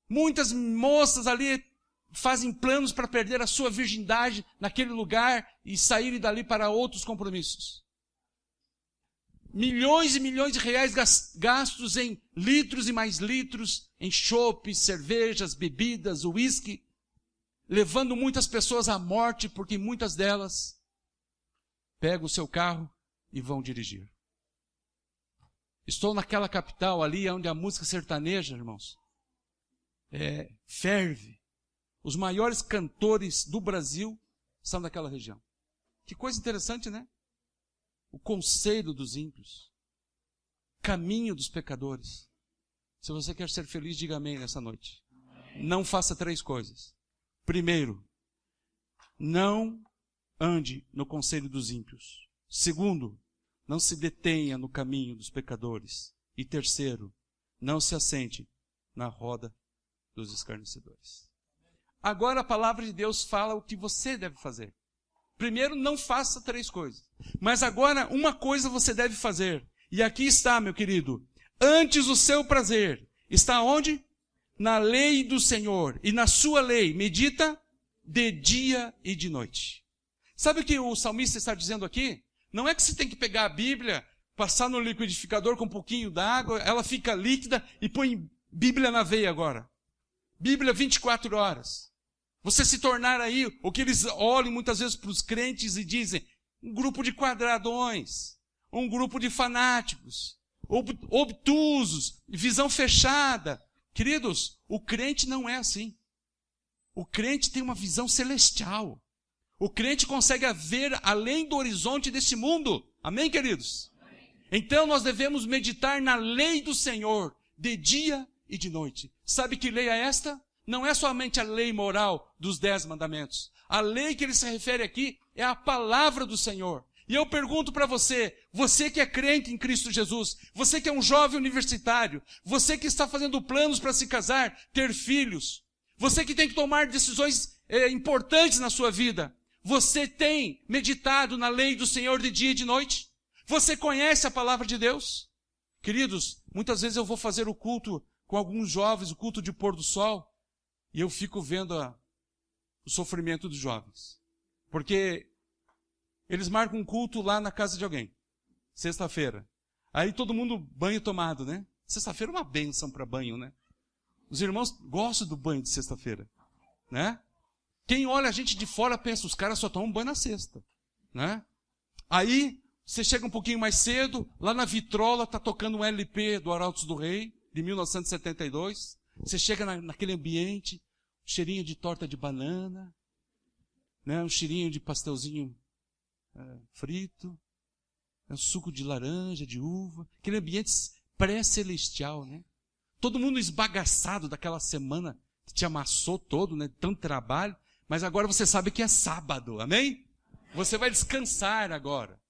Muitas moças ali fazem planos para perder a sua virgindade naquele lugar e saírem dali para outros compromissos. Milhões e milhões de reais gastos em litros e mais litros, em chopp, cervejas, bebidas, uísque, levando muitas pessoas à morte, porque muitas delas pegam o seu carro e vão dirigir. Estou naquela capital ali onde a música sertaneja, irmãos, ferve. Os maiores cantores do Brasil são daquela região. Que coisa interessante, né? O conselho dos ímpios. Caminho dos pecadores. Se você quer ser feliz, diga amém nessa noite. Não faça 3 coisas. Primeiro, não ande no conselho dos ímpios. Segundo, não se detenha no caminho dos pecadores. E terceiro, não se assente na roda dos escarnecedores. Agora a palavra de Deus fala o que você deve fazer. Primeiro, não faça 3 coisas. Mas agora, uma coisa você deve fazer. E aqui está, meu querido. Antes o seu prazer está onde? Na lei do Senhor. E na sua lei, medita de dia e de noite. Sabe o que o salmista está dizendo aqui? Não é que você tem que pegar a Bíblia, passar no liquidificador com um pouquinho d'água, ela fica líquida e põe Bíblia na veia agora. Bíblia 24 horas. Você se tornar aí o que eles olham muitas vezes para os crentes e dizem, um grupo de quadradões, um grupo de fanáticos, obtusos, visão fechada. Queridos, o crente não é assim. O crente tem uma visão celestial. O crente consegue ver além do horizonte desse mundo. Amém, queridos? Amém. Então nós devemos meditar na lei do Senhor, de dia e de noite. Sabe que lei é esta? Não é somente a lei moral dos 10 mandamentos. A lei que ele se refere aqui é a palavra do Senhor. E eu pergunto para você, você que é crente em Cristo Jesus, você que é um jovem universitário, você que está fazendo planos para se casar, ter filhos, você que tem que tomar decisões importantes na sua vida, você tem meditado na lei do Senhor de dia e de noite? Você conhece a palavra de Deus? Queridos, muitas vezes eu vou fazer o culto com alguns jovens, o culto de pôr do sol, e eu fico vendo o sofrimento dos jovens. Porque eles marcam um culto lá na casa de alguém, sexta-feira. Aí todo mundo banho tomado, né? Sexta-feira é uma bênção para banho, né? Os irmãos gostam do banho de sexta-feira, né? Quem olha a gente de fora pensa, os caras só tomam banho na sexta, né? Aí você chega um pouquinho mais cedo, lá na vitrola está tocando um LP do Arautos do Rei, de 1972. Você chega naquele ambiente, cheirinho de torta de banana, né? Um cheirinho de pastelzinho frito, um suco de laranja, de uva, aquele ambiente pré-celestial, né? Todo mundo esbagaçado daquela semana que te amassou todo, né? Tanto trabalho, mas agora você sabe que é sábado, amém? Você vai descansar agora.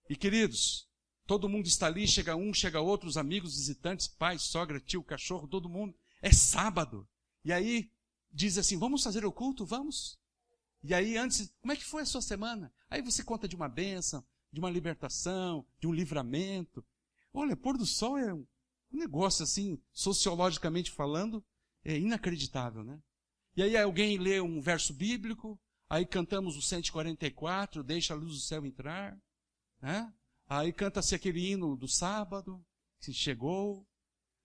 E queridos, todo mundo está ali, chega um, chega outro, os amigos, visitantes, pai, sogra, tio, cachorro, todo mundo. É sábado. E aí diz assim, vamos fazer o culto? Vamos? E aí antes, como é que foi a sua semana? Aí você conta de uma bênção, de uma libertação, de um livramento. Olha, pôr do sol é um negócio assim, sociologicamente falando, é inacreditável, né? E aí alguém lê um verso bíblico, aí cantamos o 144, deixa a luz do céu entrar, né? Aí canta-se aquele hino do sábado, que chegou,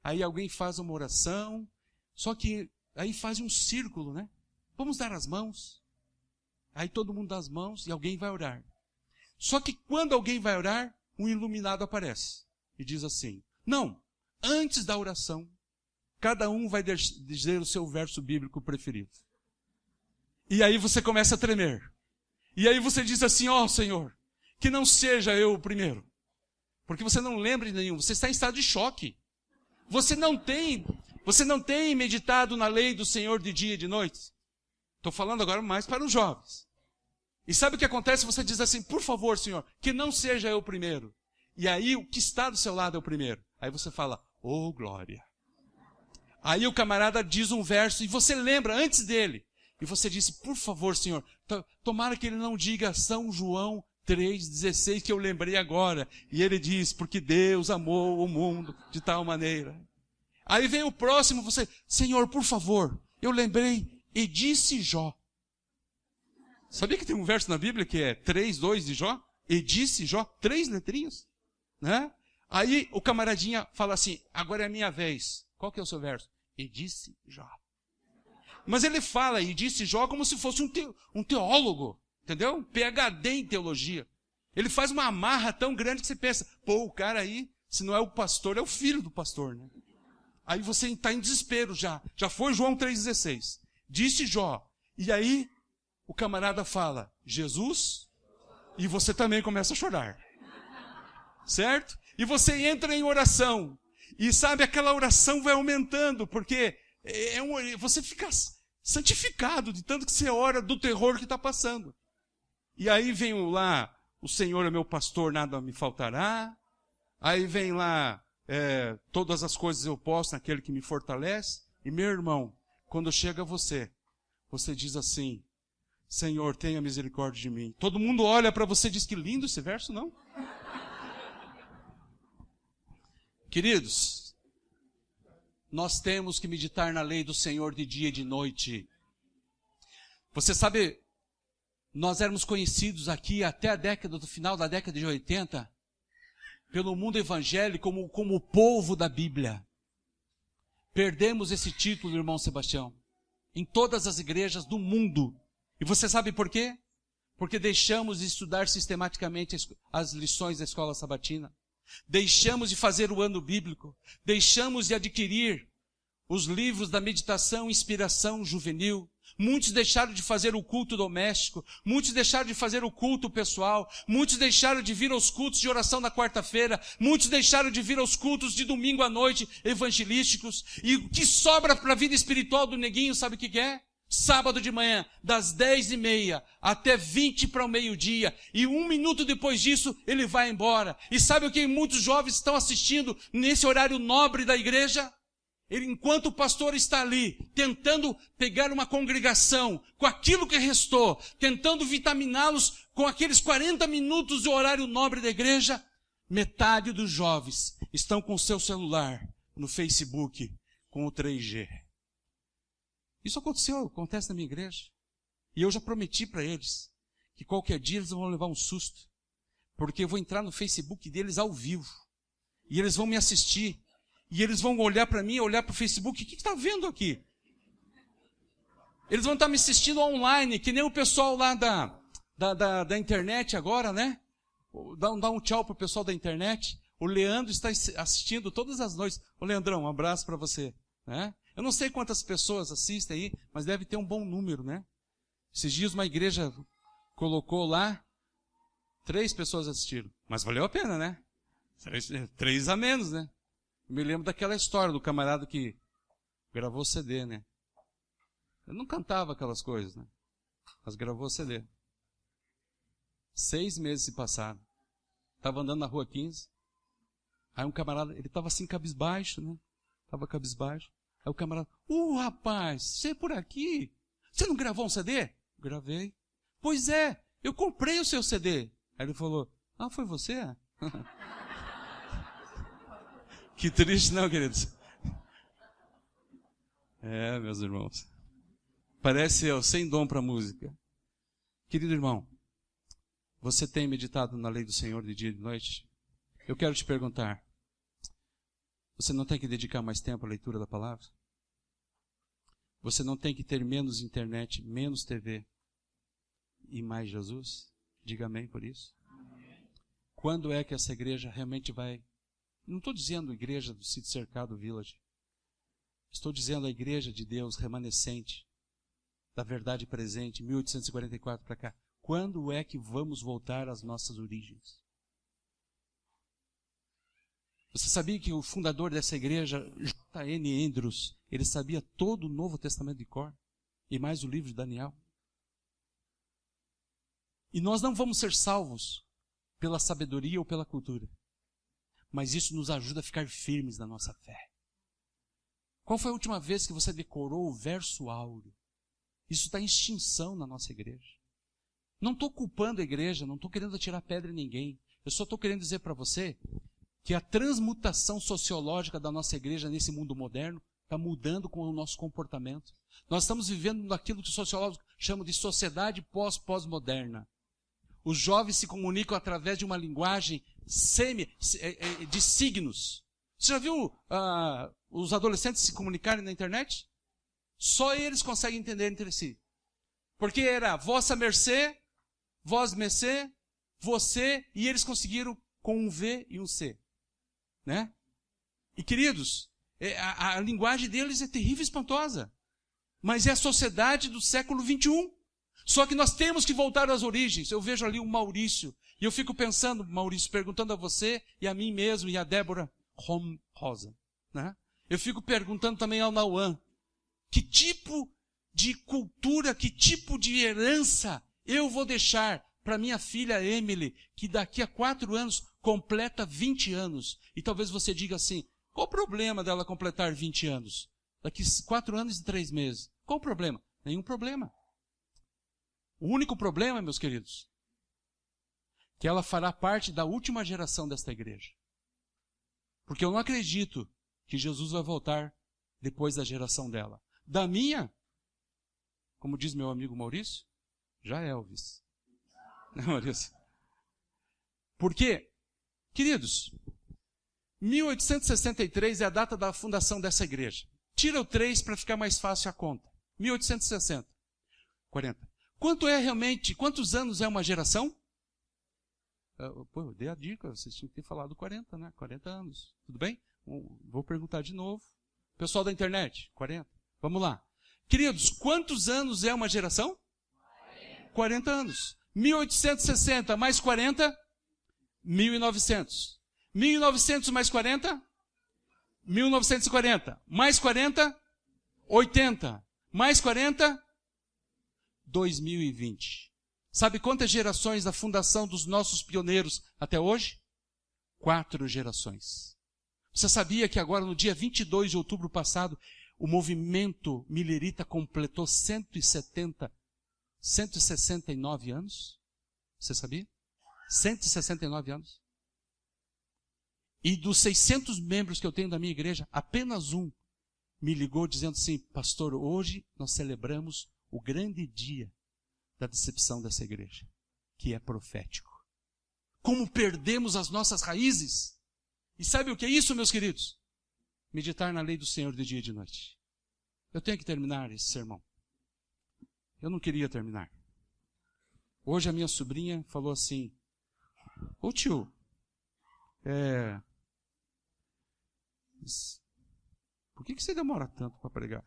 aí alguém faz uma oração, só que aí faz um círculo, né? Vamos dar as mãos. Aí todo mundo dá as mãos e alguém vai orar. Só que quando alguém vai orar, um iluminado aparece e diz assim, não, antes da oração, cada um vai dizer o seu verso bíblico preferido. E aí você começa a tremer. E aí você diz assim, ó Senhor, que não seja eu o primeiro. Porque você não lembra de nenhum, você está em estado de choque. Você não tem meditado na lei do Senhor de dia e de noite. Estou falando agora mais para os jovens. E sabe o que acontece? Você diz assim, por favor, Senhor, que não seja eu o primeiro. E aí o que está do seu lado é o primeiro. Aí você fala, oh glória. Aí o camarada diz um verso e você lembra antes dele. E você disse, por favor, Senhor, tomara que ele não diga São João 3,16, que eu lembrei agora. E ele diz, porque Deus amou o mundo de tal maneira. Aí vem o próximo, você, Senhor, por favor, eu lembrei, e disse Jó. Sabia que tem um verso na Bíblia que é 3:2 de Jó? E disse Jó, 3 letrinhas, né? Aí o camaradinha fala assim, agora é a minha vez. Qual que é o seu verso? E disse Jó. Mas ele fala, e disse Jó, como se fosse um teólogo, entendeu? Um PhD em teologia. Ele faz uma amarra tão grande que você pensa, pô, o cara aí, se não é o pastor, é o filho do pastor, né? Aí você está em desespero já. Já foi João 3,16. Disse Jó. E aí o camarada fala, Jesus, e você também começa a chorar. Certo? E você entra em oração. E sabe, aquela oração vai aumentando, porque você fica santificado de tanto que você ora do terror que está passando. E aí vem lá, o Senhor é meu pastor, nada me faltará. Aí vem lá, todas as coisas eu posso naquele que me fortalece. E meu irmão, quando chega você diz assim, Senhor, tenha misericórdia de mim. Todo mundo olha para você e diz que lindo esse verso, não? Queridos, nós temos que meditar na lei do Senhor de dia e de noite. Você sabe, nós éramos conhecidos aqui até do final da década de 80, pelo mundo evangélico como o povo da Bíblia. Perdemos esse título, irmão Sebastião, em todas as igrejas do mundo. E você sabe por quê? Porque deixamos de estudar sistematicamente as lições da escola sabatina. Deixamos de fazer o ano bíblico. Deixamos de adquirir os livros da meditação e inspiração juvenil. Muitos deixaram de fazer o culto doméstico. Muitos deixaram de fazer o culto pessoal. Muitos deixaram de vir aos cultos de oração na quarta-feira. Muitos deixaram de vir aos cultos de domingo à noite evangelísticos. E o que sobra para a vida espiritual do neguinho, sabe o que é? Sábado de manhã, das 10h30 até 20 para o meio-dia. E 1 minuto depois disso, ele vai embora. E sabe o que muitos jovens estão assistindo nesse horário nobre da igreja? Enquanto o pastor está ali, tentando pegar uma congregação com aquilo que restou, tentando vitaminá-los com aqueles 40 minutos do horário nobre da igreja, metade dos jovens estão com o seu celular no Facebook, com o 3G. Isso acontece na minha igreja. E eu já prometi para eles que qualquer dia eles vão levar um susto, porque eu vou entrar no Facebook deles ao vivo, e eles vão me assistir, e eles vão olhar para mim, olhar para o Facebook, o que está vendo aqui? Eles vão estar me assistindo online, que nem o pessoal lá da internet agora, né? Dá um tchau para o pessoal da internet. O Leandro está assistindo todas as noites. Ô Leandrão, um abraço para você, né? Eu não sei quantas pessoas assistem aí, mas deve ter um bom número, né? Esses dias uma igreja colocou lá, 3 pessoas assistiram. Mas valeu a pena, né? 3 a menos, né? Eu me lembro daquela história do camarada que gravou CD, né? Eu não cantava aquelas coisas, né? Mas gravou CD. 6 meses se passaram. Estava andando na rua 15. Aí um camarada, ele estava assim cabisbaixo, né? Estava cabisbaixo. Aí o camarada, rapaz, você é por aqui? Você não gravou um CD? Gravei. Pois é, eu comprei o seu CD. Aí ele falou, foi você? Que triste, não, queridos? Meus irmãos. Parece eu, sem dom para música. Querido irmão, você tem meditado na lei do Senhor de dia e de noite? Eu quero te perguntar, você não tem que dedicar mais tempo à leitura da palavra? Você não tem que ter menos internet, menos TV e mais Jesus? Diga amém por isso. Quando é que essa igreja realmente vai... Não estou dizendo a igreja do Sítio Cercado Village. Estou dizendo a igreja de Deus remanescente, da verdade presente, 1844 para cá. Quando é que vamos voltar às nossas origens? Você sabia que o fundador dessa igreja, J.N. Andrews, ele sabia todo o Novo Testamento de cor? E mais o livro de Daniel? E nós não vamos ser salvos pela sabedoria ou pela cultura. Mas isso nos ajuda a ficar firmes na nossa fé. Qual foi a última vez que você decorou o verso áureo? Isso está em extinção na nossa igreja. Não estou culpando a igreja, não estou querendo tirar pedra em ninguém. Eu só estou querendo dizer para você que a transmutação sociológica da nossa igreja nesse mundo moderno está mudando com o nosso comportamento. Nós estamos vivendo naquilo que os sociólogos chamam de sociedade pós-moderna. Os jovens se comunicam através de uma linguagem de signos. Você já viu os adolescentes se comunicarem na internet? Só eles conseguem entender entre si. Porque era vossa mercê, vós mercê, você, e eles conseguiram com um V e um C. Né? E queridos, a linguagem deles é terrível e espantosa. Mas é a sociedade do século 21. Só que nós temos que voltar às origens. Eu vejo ali o Maurício. E eu fico pensando, Maurício, perguntando a você e a mim mesmo e a Débora Rosa. Né? Eu fico perguntando também ao Nauan. Que tipo de cultura, que tipo de herança eu vou deixar para minha filha Emily, que daqui a 4 anos completa 20 anos. E talvez você diga assim, qual o problema dela completar 20 anos? Daqui 4 anos e 3 meses. Qual o problema? Nenhum problema. O único problema, meus queridos, que ela fará parte da última geração desta igreja. Porque eu não acredito que Jesus vai voltar depois da geração dela. Da minha, como diz meu amigo Maurício, já é Elvis. Não, Maurício? Por quê? Queridos, 1863 é a data da fundação dessa igreja. Tira o 3 para ficar mais fácil a conta. 1860. 40. Quantos anos é uma geração? Eu dei a dica, vocês tinham que ter falado 40, né? 40 anos. Tudo bem? Vou perguntar de novo. Pessoal da internet, 40. Vamos lá. Queridos, quantos anos é uma geração? 40 anos. 1860 mais 40, 1900. 1900 mais 40, 1940. Mais 40, 80. Mais 40, 2020. Sabe quantas gerações da fundação dos nossos pioneiros até hoje? 4 gerações. Você sabia que agora, no dia 22 de outubro passado, o movimento milerita completou 169 anos? Você sabia? 169 anos. E dos 600 membros que eu tenho da minha igreja, apenas um me ligou dizendo assim: pastor, hoje nós celebramos o grande dia da decepção dessa igreja, que é profético. Como perdemos as nossas raízes. E sabe o que é isso, meus queridos? Meditar na lei do Senhor de dia e de noite. Eu tenho que terminar esse sermão. Eu não queria terminar. Hoje a minha sobrinha falou assim: ô tio, por que você demora tanto para pregar?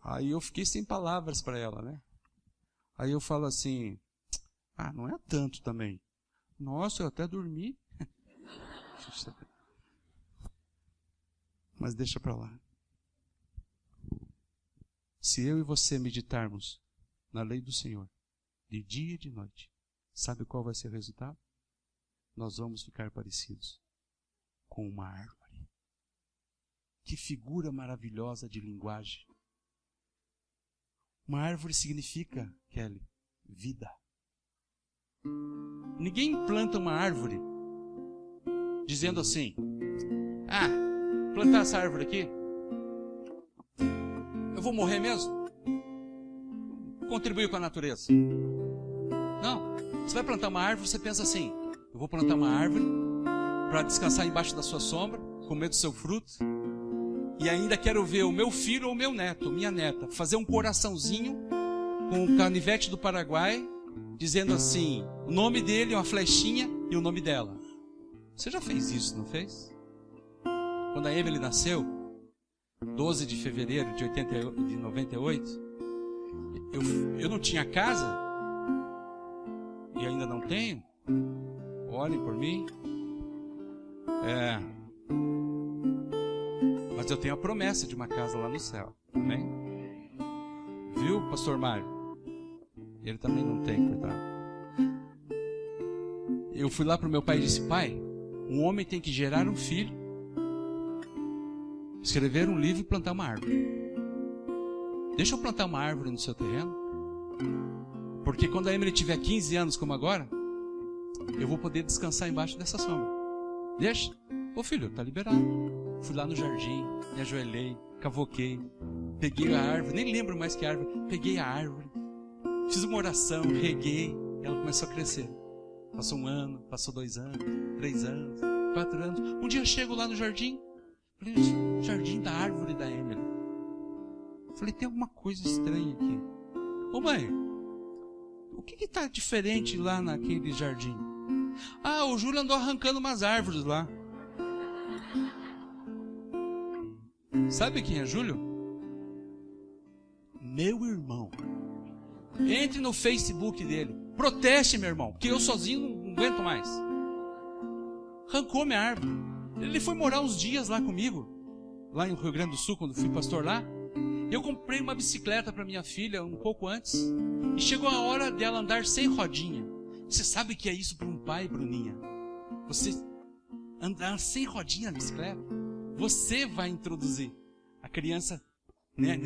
Aí eu fiquei sem palavras para ela, né? Aí eu falo assim: não é tanto também. Nossa, eu até dormi. Mas deixa para lá. Se eu e você meditarmos na lei do Senhor, de dia e de noite, sabe qual vai ser o resultado? Nós vamos ficar parecidos com uma árvore. Que figura maravilhosa de linguagem. Uma árvore significa, Kelly, vida. Ninguém planta uma árvore dizendo assim: plantar essa árvore aqui, eu vou morrer mesmo? Contribuir com a natureza. Não. Você vai plantar uma árvore, você pensa assim: eu vou plantar uma árvore para descansar embaixo da sua sombra, comer do seu fruto, e ainda quero ver o meu filho ou meu neto, minha neta, fazer um coraçãozinho com o canivete do Paraguai, dizendo assim, o nome dele, uma flechinha e o nome dela. Você já fez isso, não fez? Quando a Emily nasceu, 12 de fevereiro de 98, eu não tinha casa, e ainda não tenho. Orem por mim. Mas eu tenho a promessa de uma casa lá no céu. Amém? Viu, pastor Mário? Ele também não tem, coitado. Eu fui lá para o meu pai e disse: pai, um homem tem que gerar um filho, escrever um livro e plantar uma árvore. Deixa eu plantar uma árvore no seu terreno, porque quando a Emily tiver 15 anos como agora, eu vou poder descansar embaixo dessa sombra. Deixa. Ô filho, tá liberado. Fui lá no jardim, me ajoelhei, cavoquei, peguei a árvore, nem lembro mais que árvore, peguei a árvore, fiz uma oração, reguei, e ela começou a crescer. Passou 1 ano, passou 2 anos, 3 anos, 4 anos. Um dia eu chego lá no jardim, falei: jardim da árvore da Emily. Falei: tem alguma coisa estranha aqui. Ô mãe, o que está diferente lá naquele jardim? O Júlio andou arrancando umas árvores lá. Sabe quem é Júlio? Meu irmão. Entre no Facebook dele. Proteste, meu irmão, porque eu sozinho não aguento mais. Arrancou minha árvore. Ele foi morar uns dias lá comigo, lá no Rio Grande do Sul, quando fui pastor lá. Eu comprei uma bicicleta para minha filha um pouco antes. E chegou a hora dela andar sem rodinha. Você sabe o que é isso para um pai, Bruninha? Você andar sem rodinha na bicicleta? Você vai introduzir. A criança né?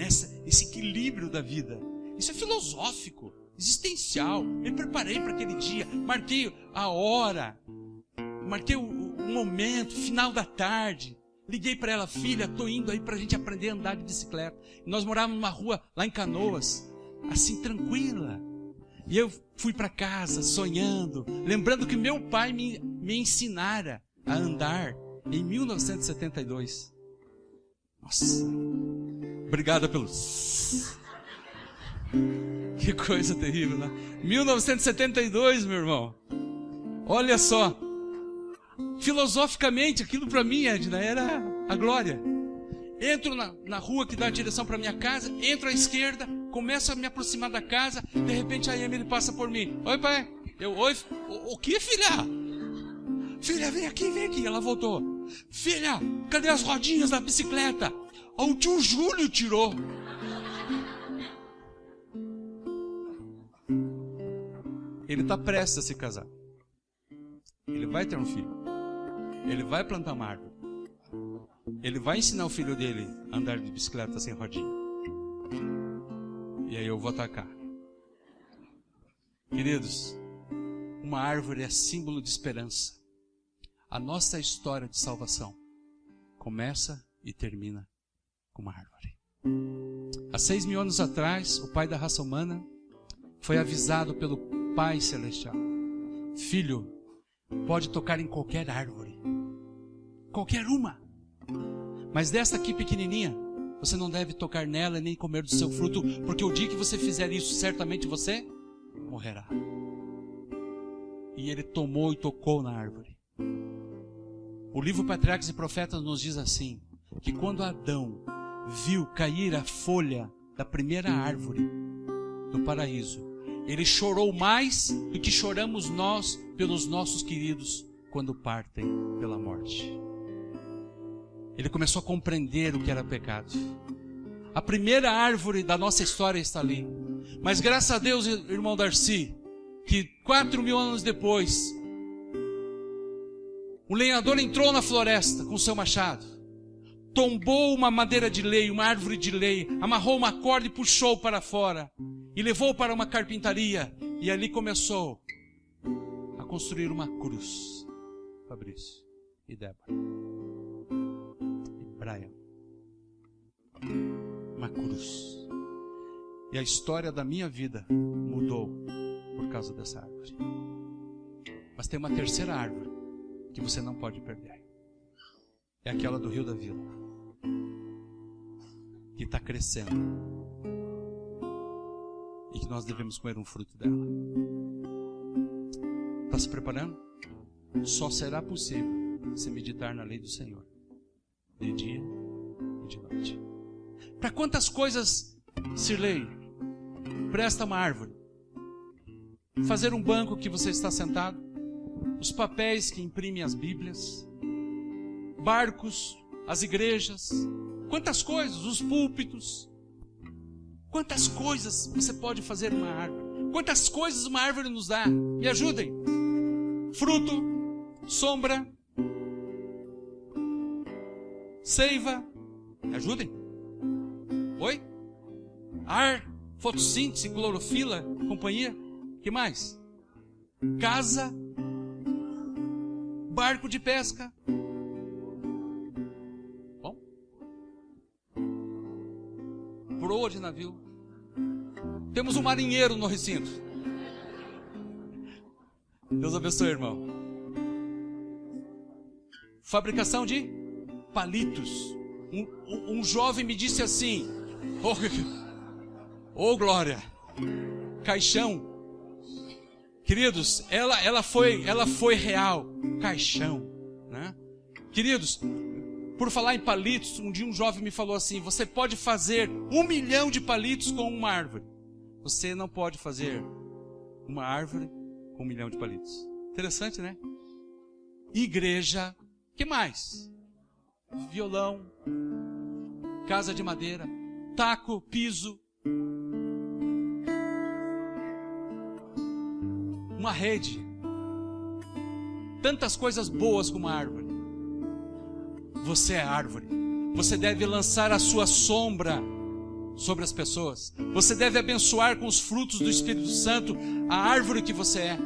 Esse equilíbro da vida. Isso é filosófico, existencial. Me preparei para aquele dia, marquei a hora, marquei o momento, final da tarde. Liguei para ela: filha, estou indo aí para a gente aprender a andar de bicicleta. E nós morávamos numa rua lá em Canoas, assim, tranquila. E eu fui para casa sonhando, lembrando que meu pai me ensinara a andar em 1972. Nossa, obrigado pelo... Que coisa terrível, né? 1972, meu irmão. Olha só. Filosoficamente, aquilo para mim, Edna, era a glória. Entro na rua que dá a direção para minha casa, entro à esquerda, começo a me aproximar da casa, de repente a Emily passa por mim. Oi, pai. Oi, o que, filha? Filha, vem aqui. Ela voltou. Filha, cadê as rodinhas da bicicleta? O tio Júlio tirou. Ele está prestes a se casar. Ele vai ter um filho. Ele vai plantar uma árvore. Ele vai ensinar o filho dele a andar de bicicleta sem rodinha. E aí eu vou atacar. Queridos, uma árvore é símbolo de esperança. A nossa história de salvação começa e termina com uma árvore. Há 6.000 anos atrás, o pai da raça humana foi avisado pelo Pai Celestial: filho, pode tocar em qualquer árvore, qualquer uma, mas dessa aqui pequenininha, você não deve tocar nela nem comer do seu fruto, porque o dia que você fizer isso, certamente você morrerá. E ele tomou e tocou na árvore. O livro Patriarcas e Profetas nos diz assim, que quando Adão viu cair a folha da primeira árvore do paraíso, ele chorou mais do que choramos nós pelos nossos queridos quando partem pela morte. Ele começou a compreender o que era pecado. A primeira árvore da nossa história está ali. Mas graças a Deus, irmão Darcy, que 4.000 anos depois, o lenhador entrou na floresta com seu machado, tombou uma madeira de lei, uma árvore de lei, amarrou uma corda e puxou para fora, e levou para uma carpintaria, e ali começou a construir uma cruz. Fabrício e Débora e Brian, uma cruz. E a história da minha vida mudou por causa dessa árvore. Mas tem uma terceira árvore que você não pode perder. É aquela do Rio da Vila, que está crescendo e que nós devemos comer um fruto dela. Está se preparando? Só será possível se meditar na lei do Senhor, de dia e de noite. Para quantas coisas, Sirlei, presta uma árvore? Fazer um banco que você está sentado, os papéis que imprimem as Bíblias, barcos, as igrejas, quantas coisas, os púlpitos, quantas coisas você pode fazer uma árvore, quantas coisas uma árvore nos dá, me ajudem, fruto, sombra, seiva, me ajudem, oi? Ar, fotossíntese, clorofila, companhia, que mais? Casa, barco de pesca. Bom, proa de navio. Temos um marinheiro no recinto. Deus abençoe, irmão. Fabricação de palitos. Um jovem me disse assim: oh glória, caixão. Queridos, ela foi real. Caixão, né? Queridos, por falar em palitos, um dia um jovem me falou assim: você pode fazer 1 milhão de palitos com uma árvore. Você não pode fazer uma árvore com 1 milhão de palitos. Interessante, né? Igreja, que mais? Violão, casa de madeira, taco, piso, uma rede, tantas coisas boas como a árvore. Você é árvore. Você deve lançar a sua sombra sobre as pessoas. Você deve abençoar com os frutos do Espírito Santo a árvore que você é.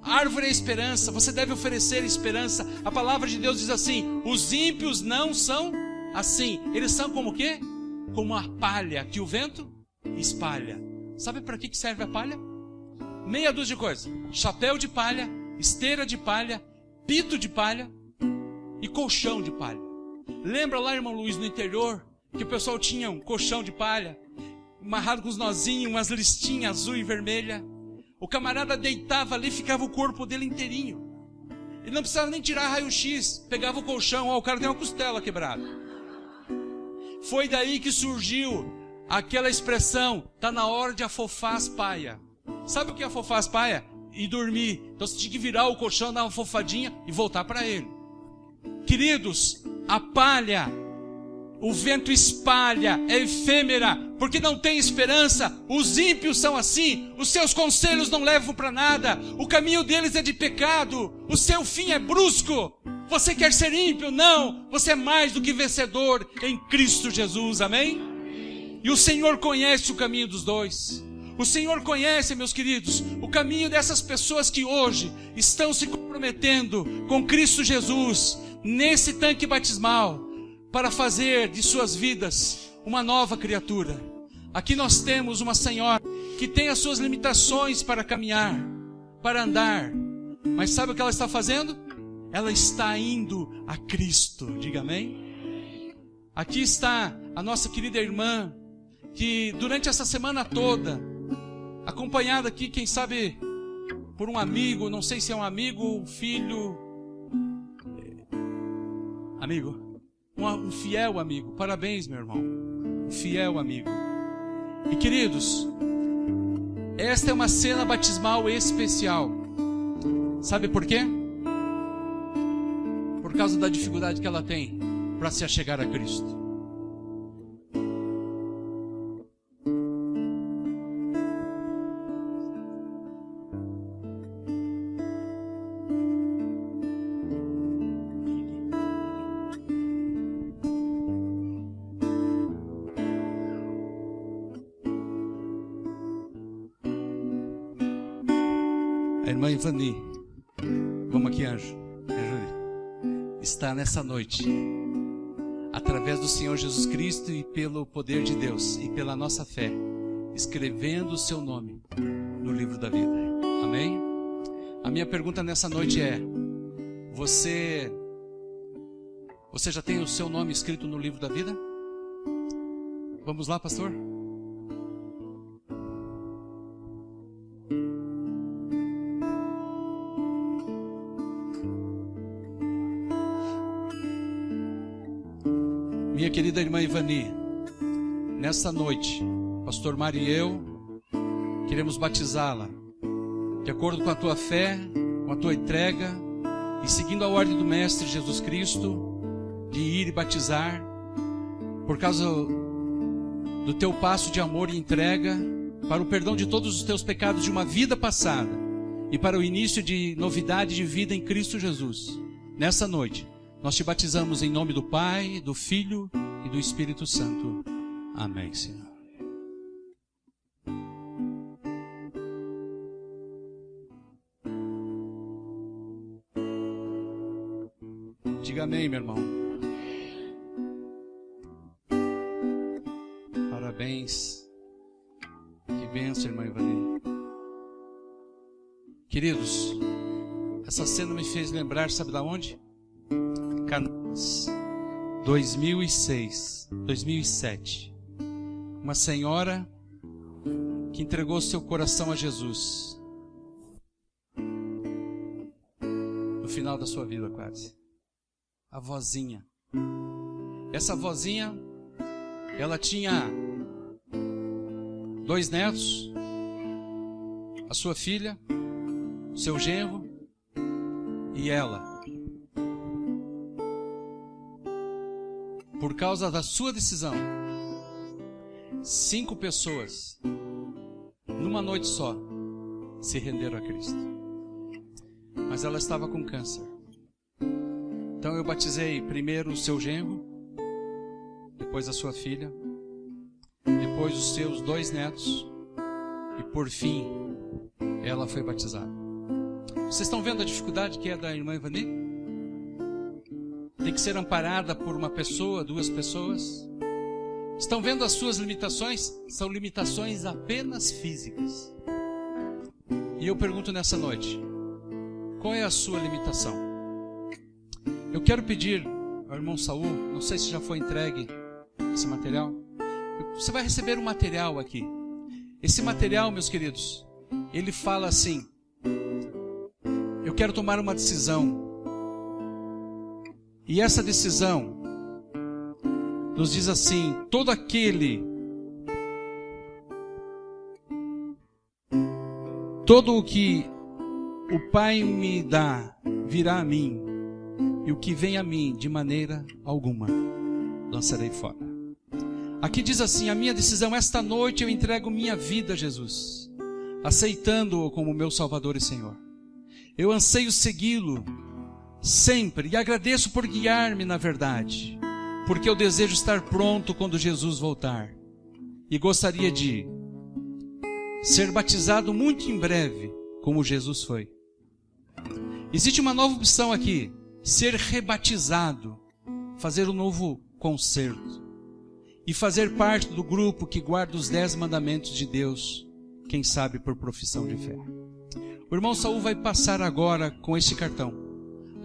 A árvore é a esperança. Você deve oferecer esperança. A palavra de Deus diz assim: os ímpios não são assim. Eles são como o quê? Como a palha que o vento espalha. Sabe para que serve a palha? Meia dúzia de coisas: chapéu de palha, esteira de palha, pito de palha e colchão de palha. Lembra lá, irmão Luiz, no interior, que o pessoal tinha um colchão de palha, amarrado com uns nozinhos, umas listinhas azul e vermelha. O camarada deitava ali, ficava o corpo dele inteirinho. Ele não precisava nem tirar raio-x, pegava o colchão, ó, o cara tem uma costela quebrada. Foi daí que surgiu aquela expressão: tá na hora de afofar as paias. Sabe o que é afofar as paias? E dormir. Então você tinha que virar o colchão, dar uma fofadinha e voltar para ele. Queridos, a palha, o vento espalha, é efêmera, porque não tem esperança. Os ímpios são assim, os seus conselhos não levam para nada, o caminho deles é de pecado, o seu fim é brusco. Você quer ser ímpio? Não, você é mais do que vencedor em Cristo Jesus, amém? E o Senhor conhece o caminho dos dois. O Senhor conhece, meus queridos, o caminho dessas pessoas que hoje estão se comprometendo com Cristo Jesus nesse tanque batismal, para fazer de suas vidas uma nova criatura. Aqui nós temos uma senhora que tem as suas limitações para caminhar, para andar, mas sabe o que ela está fazendo? Ela está indo a Cristo, diga amém? Aqui está a nossa querida irmã, que durante essa semana toda, acompanhada aqui, quem sabe, por um amigo, não sei se é um amigo, um filho, um fiel amigo. Parabéns, meu irmão, um fiel amigo. E queridos, esta é uma cena batismal especial. Sabe por quê? Por causa da dificuldade que ela tem para se achegar a Cristo. A irmã Ivani, vamos aqui, anjo, me ajude. Está nessa noite, através do Senhor Jesus Cristo e pelo poder de Deus e pela nossa fé, escrevendo o seu nome no livro da vida. Amém? A minha pergunta nessa noite é: você já tem o seu nome escrito no livro da vida? Vamos lá, pastor? Minha querida irmã Ivani, nessa noite, pastor Mário e eu queremos batizá-la de acordo com a tua fé, com a tua entrega e seguindo a ordem do Mestre Jesus Cristo de ir e batizar, por causa do teu passo de amor e entrega para o perdão de todos os teus pecados de uma vida passada e para o início de novidade de vida em Cristo Jesus. Nessa noite, nós te batizamos em nome do Pai, do Filho e do Espírito Santo. Amém, Senhor. Diga amém, meu irmão. Parabéns. Que bênção, irmã Ivani. Queridos, essa cena me fez lembrar, sabe de onde? Canoas, 2007. Uma senhora que entregou seu coração a Jesus no final da sua vida, quase. A vozinha. Essa vozinha, ela tinha 2 netos, a sua filha, seu genro e ela. Por causa da sua decisão, 5 pessoas, numa noite só, se renderam a Cristo. Mas ela estava com câncer. Então eu batizei primeiro o seu genro, depois a sua filha. depois os seus 2 netos, e por fim, ela foi batizada. Vocês estão vendo a dificuldade que é da irmã Ivani? Tem que ser amparada por uma pessoa, 2 pessoas. Estão vendo as suas limitações? São limitações apenas físicas. E eu pergunto nessa noite, qual é a sua limitação? Eu quero pedir ao irmão Saul, não sei se já foi entregue esse material. Você vai receber um material aqui. Esse material, meus queridos, ele fala assim: eu quero tomar uma decisão. E essa decisão nos diz assim: todo o que o Pai me dá virá a mim, e o que vem a mim de maneira alguma lançarei fora. Aqui diz assim: a minha decisão, esta noite eu entrego minha vida a Jesus, aceitando-o como meu Salvador e Senhor. Eu anseio segui-lo sempre e agradeço por guiar-me na verdade, porque eu desejo estar pronto quando Jesus voltar, e gostaria de ser batizado muito em breve, como Jesus foi. Existe uma nova opção aqui: ser rebatizado, fazer um novo concerto e fazer parte do grupo que guarda os 10 mandamentos de Deus, quem sabe por profissão de fé. O irmão Saul vai passar agora com este cartão.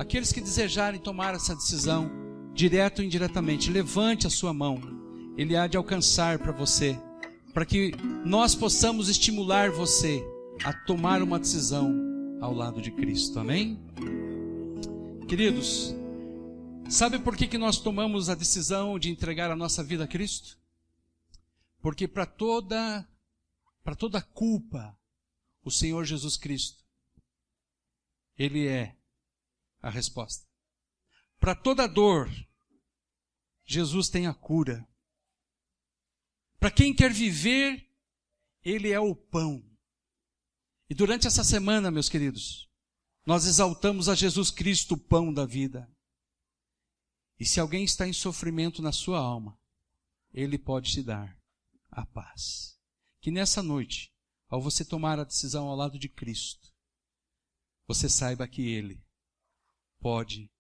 Aqueles que desejarem tomar essa decisão, direto ou indiretamente, levante a sua mão. Ele há de alcançar para você, para que nós possamos estimular você a tomar uma decisão ao lado de Cristo. Amém? Queridos, sabe por que nós tomamos a decisão de entregar a nossa vida a Cristo? Porque para toda culpa, o Senhor Jesus Cristo, Ele é a resposta. Para toda dor, Jesus tem a cura. Para quem quer viver, Ele é o pão. E durante essa semana, meus queridos, nós exaltamos a Jesus Cristo, o pão da vida. E se alguém está em sofrimento na sua alma, Ele pode te dar a paz. Que nessa noite, ao você tomar a decisão ao lado de Cristo, você saiba que Ele pode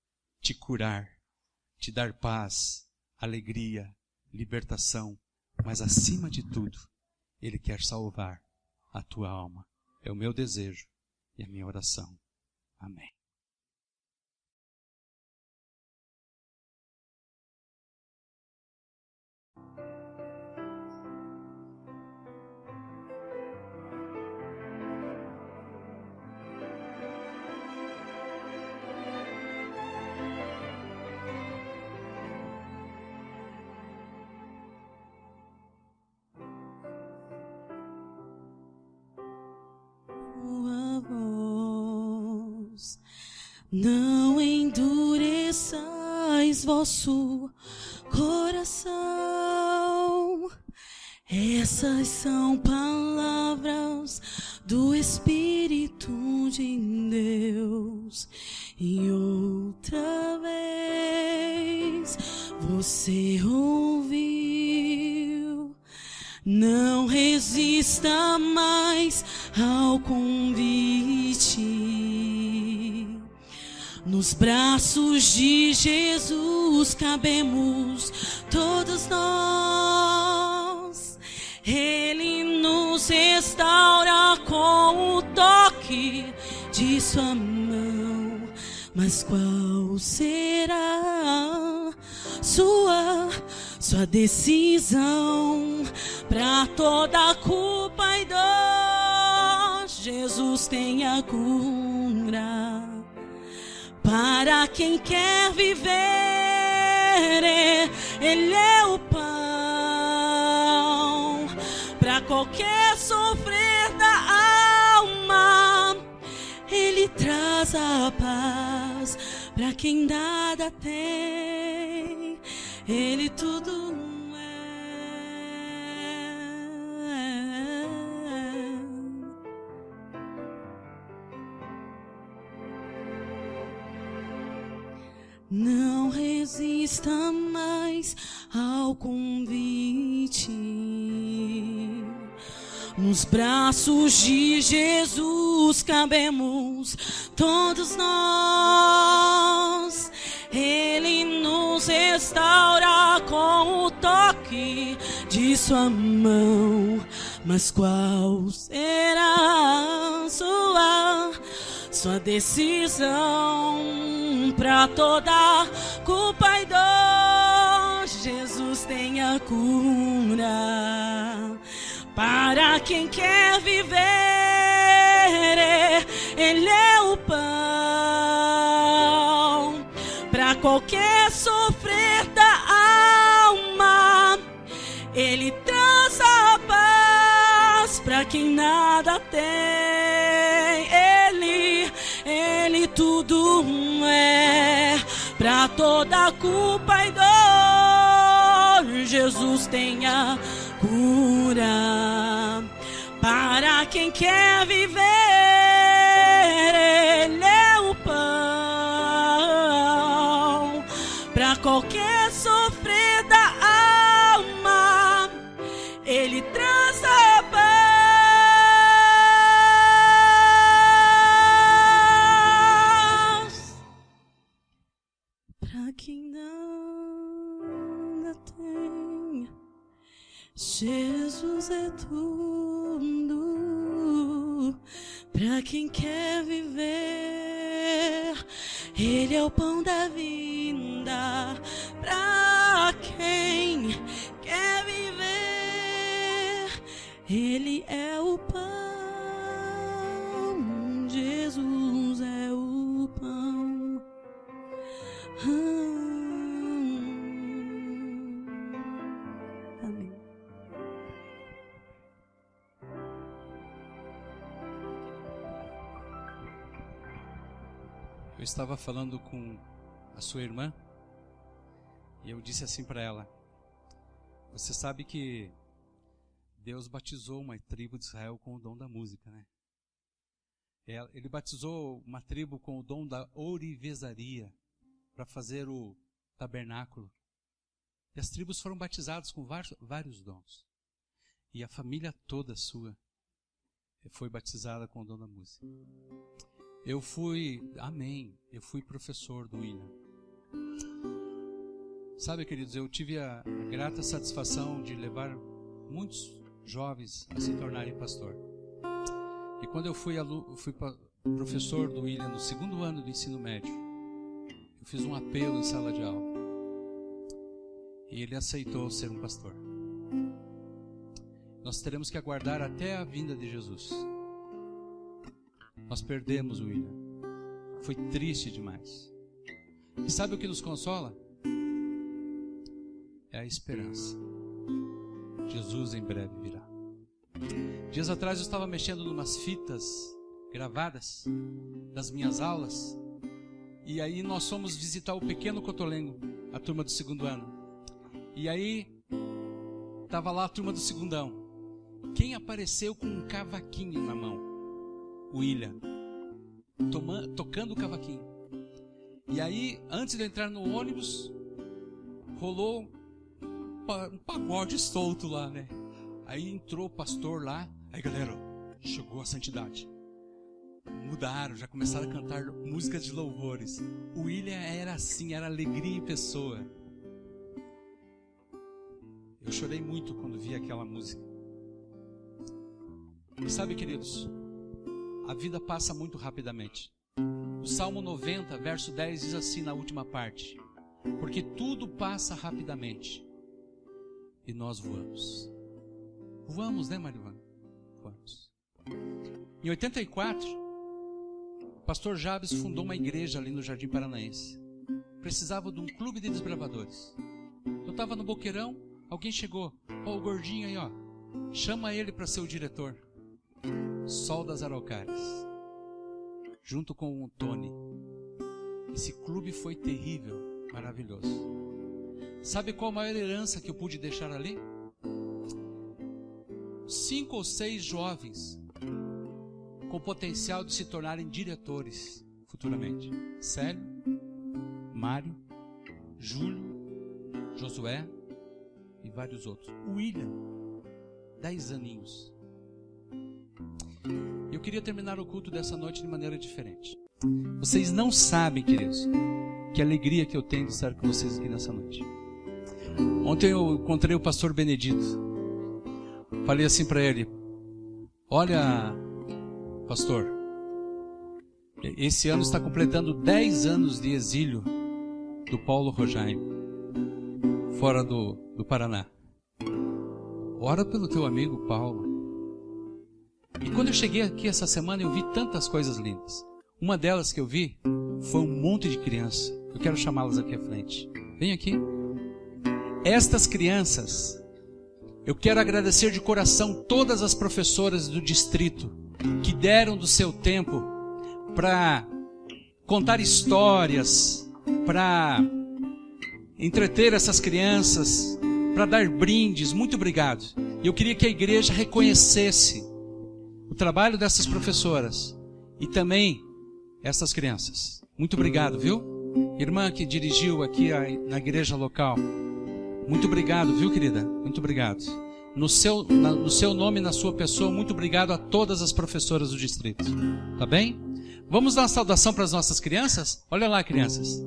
te curar, te dar paz, alegria, libertação, mas acima de tudo, Ele quer salvar a tua alma. É o meu desejo e a minha oração. Amém. Não endureçais vosso coração. Essas são palavras do Espírito de Deus. E outra vez você ouviu. Não resista mais ao convite. Nos braços de Jesus cabemos todos nós. Ele nos restaura com o toque de sua mão. Mas qual será sua decisão? Para toda culpa e dor, Jesus tem a cura. Para quem quer viver, Ele é o pão. Para qualquer sofrer da alma, Ele traz a paz. Para quem nada tem, Ele tudo é. Não resista mais ao convite. Nos braços de Jesus cabemos todos nós. Ele nos restaura com o toque de sua mão. Mas qual será sua decisão? Pra toda culpa e dor, Jesus tem a cura. Para quem quer viver, Ele é o pão. Para qualquer sofrer da alma, Ele traz a paz. Para quem nada tem, Ele tudo é. Para toda culpa e dor, Jesus tem a cura. Para quem quer viver, Ele é o pão. Para qualquer sofrer da alma, Ele traz a paz. Para quem nada tem, Jesus é tudo. Pra quem quer viver, Ele é o pão da vida. Pra quem quer viver, Ele é o pão. Jesus é o pão. Amém. Eu estava falando com a sua irmã e eu disse assim para ela: você sabe que Deus batizou uma tribo de Israel com o dom da música, né? Ele batizou uma tribo com o dom da ourivesaria para fazer o tabernáculo. E as tribos foram batizadas com vários dons. E a família toda sua foi batizada com o dom da música. Eu fui professor do William. Sabe, queridos, eu tive a grata satisfação de levar muitos jovens a se tornarem pastor. E quando eu fui professor do William no segundo ano do ensino médio, eu fiz um apelo em sala de aula. E ele aceitou ser um pastor. Nós teremos que aguardar até a vinda de Jesus. Nós perdemos o William. Foi triste demais. E sabe o que nos consola? É a esperança. Jesus em breve virá. Dias atrás eu estava mexendo numas fitas gravadas das minhas aulas. E aí nós fomos visitar o Pequeno Cotolengo, a turma do segundo ano. E aí estava lá a turma do segundão. Quem apareceu com um cavaquinho na mão? O William, tocando o cavaquinho. E aí, antes de eu entrar no ônibus, rolou um pagode solto lá, né? Aí entrou o pastor lá. Aí, galera, chegou a santidade. Mudaram, já começaram a cantar músicas de louvores. O William era assim, era alegria em pessoa. Eu chorei muito quando vi aquela música. E sabe, queridos, a vida passa muito rapidamente. O Salmo 90, verso 10 diz assim na última parte: porque tudo passa rapidamente e nós voamos. Voamos, né, Marivana? Voamos. Em 84, o pastor Jabes fundou uma igreja ali no Jardim Paranaense. Precisava de um clube de desbravadores. Eu estava no Boqueirão, alguém chegou: ó, o gordinho aí, ó, chama ele para ser o diretor. Sol das Araucárias, junto com o Tony. Esse clube foi terrível, maravilhoso. Sabe qual a maior herança que eu pude deixar ali? 5 ou 6 jovens com potencial de se tornarem diretores futuramente. Célio, Mário, Júlio, Josué e vários outros. O William, 10 aninhos. queria terminar o culto dessa noite de maneira diferente. Vocês não sabem, queridos, que alegria que eu tenho de estar com vocês aqui nessa noite. Ontem eu encontrei o pastor Benedito. Falei assim para ele: olha, pastor, esse ano está completando 10 anos de exílio do Paulo Rojaim, fora do Paraná. Ora pelo teu amigo Paulo. E quando eu cheguei aqui essa semana, eu vi tantas coisas lindas. Uma delas que eu vi foi um monte de criança. Eu quero chamá-las aqui à frente. Vem aqui. Estas crianças, eu quero agradecer de coração todas as professoras do distrito que deram do seu tempo para contar histórias, para entreter essas crianças, para dar brindes. Muito obrigado. E eu queria que a igreja reconhecesse o trabalho dessas professoras e também essas crianças. Muito obrigado, viu? Irmã que dirigiu aqui na igreja local. Muito obrigado, viu, querida? Muito obrigado. No seu nome e na sua pessoa, muito obrigado a todas as professoras do distrito. Tá bem? Vamos dar uma saudação para as nossas crianças? Olha lá, crianças.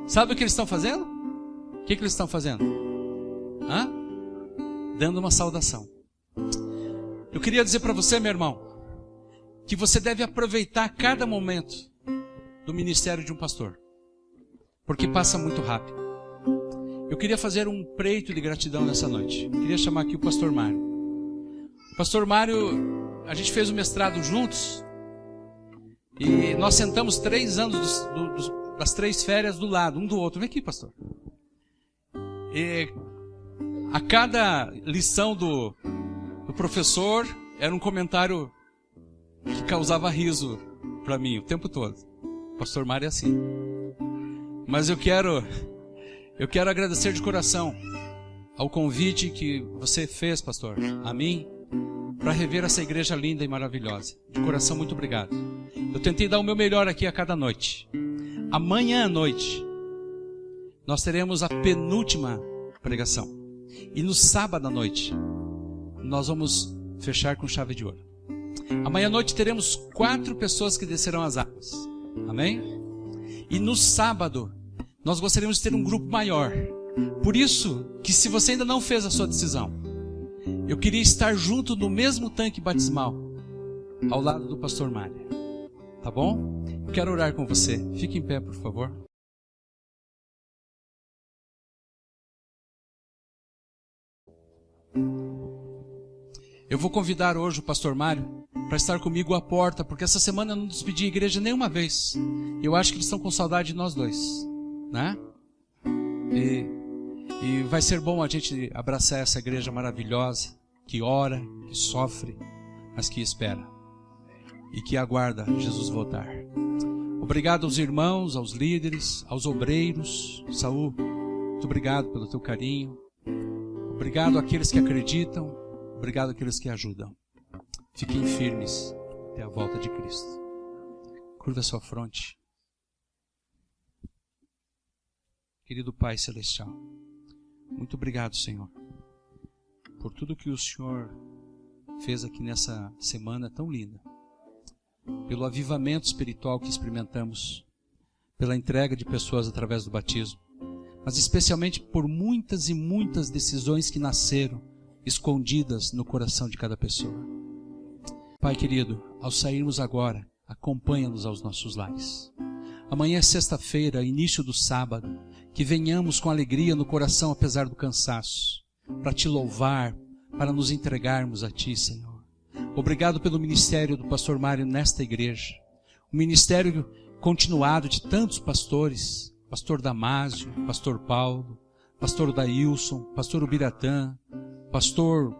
Sabe o que eles estão fazendo? O que eles estão fazendo? Hã? Dando uma saudação. Eu queria dizer para você, meu irmão, que você deve aproveitar cada momento do ministério de um pastor, porque passa muito rápido. Eu queria fazer um preito de gratidão nessa noite. Eu queria chamar aqui o pastor Mário. O pastor Mário, a gente fez o mestrado juntos e nós sentamos 3 anos das 3 férias do lado, um do outro. Vem aqui, pastor. E a cada lição do professor era um comentário que causava riso para mim o tempo todo. O pastor Mário é assim. Mas eu quero agradecer de coração ao convite que você fez, pastor, a mim, para rever essa igreja linda e maravilhosa. De coração, muito obrigado. Eu tentei dar o meu melhor aqui a cada noite. Amanhã à noite, nós teremos a penúltima pregação. E no sábado à noite, nós vamos fechar com chave de ouro. Amanhã à noite teremos 4 pessoas que descerão as águas. Amém? E no sábado, nós gostaríamos de ter um grupo maior. Por isso, que se você ainda não fez a sua decisão, eu queria estar junto no mesmo tanque batismal, ao lado do pastor Mário. Tá bom? Eu quero orar com você. Fique em pé, por favor. Eu vou convidar hoje o pastor Mário para estar comigo à porta, porque essa semana eu não despedi a igreja nenhuma vez. Eu acho que eles estão com saudade de nós dois, né? E vai ser bom a gente abraçar essa igreja maravilhosa, que ora, que sofre, mas que espera e que aguarda Jesus voltar. Obrigado aos irmãos, aos líderes, aos obreiros. Saul, muito obrigado pelo teu carinho. Obrigado àqueles que acreditam. Obrigado àqueles que ajudam. Fiquem firmes até a volta de Cristo. Curva a sua fronte. Querido Pai Celestial, muito obrigado, Senhor, por tudo que o Senhor fez aqui nessa semana tão linda, pelo avivamento espiritual que experimentamos, pela entrega de pessoas através do batismo, mas especialmente por muitas e muitas decisões que nasceram escondidas no coração de cada pessoa. Pai querido, ao sairmos agora, acompanha-nos aos nossos lares. Amanhã é sexta-feira, início do sábado, que venhamos com alegria no coração apesar do cansaço, para te louvar, para nos entregarmos a ti, Senhor. Obrigado pelo ministério do pastor Mário nesta igreja, um ministério continuado de tantos pastores, pastor Damásio, pastor Paulo, pastor Daílson, pastor Ubiratã, pastor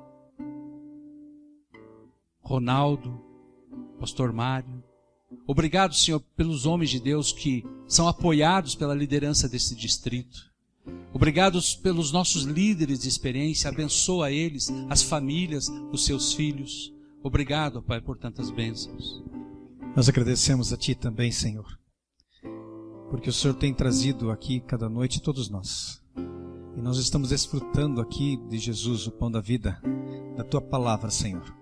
Ronaldo, pastor Mário. Obrigado, Senhor, pelos homens de Deus que são apoiados pela liderança desse distrito. Obrigado pelos nossos líderes de experiência. Abençoa eles, as famílias, os seus filhos. Obrigado, Pai, por tantas bênçãos. Nós agradecemos a Ti também, Senhor, porque o Senhor tem trazido aqui cada noite todos nós. E nós estamos desfrutando aqui de Jesus, o pão da vida, da Tua palavra, Senhor.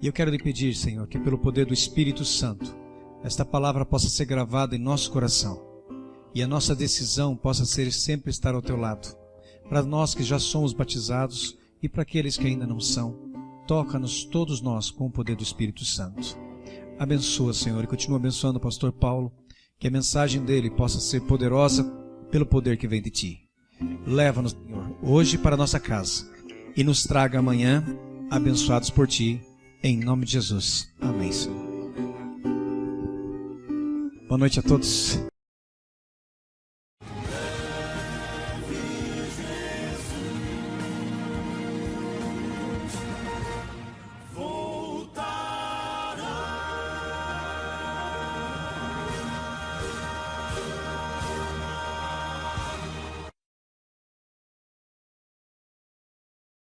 E eu quero lhe pedir, Senhor, que pelo poder do Espírito Santo, esta palavra possa ser gravada em nosso coração. E a nossa decisão possa ser sempre estar ao teu lado. Para nós que já somos batizados e para aqueles que ainda não são, toca-nos todos nós com o poder do Espírito Santo. Abençoa, Senhor, e continua abençoando o pastor Paulo, que a mensagem dele possa ser poderosa pelo poder que vem de ti. Leva-nos, Senhor, hoje para a nossa casa e nos traga amanhã abençoados por ti, em nome de Jesus. Amém, Senhor. Boa noite a todos.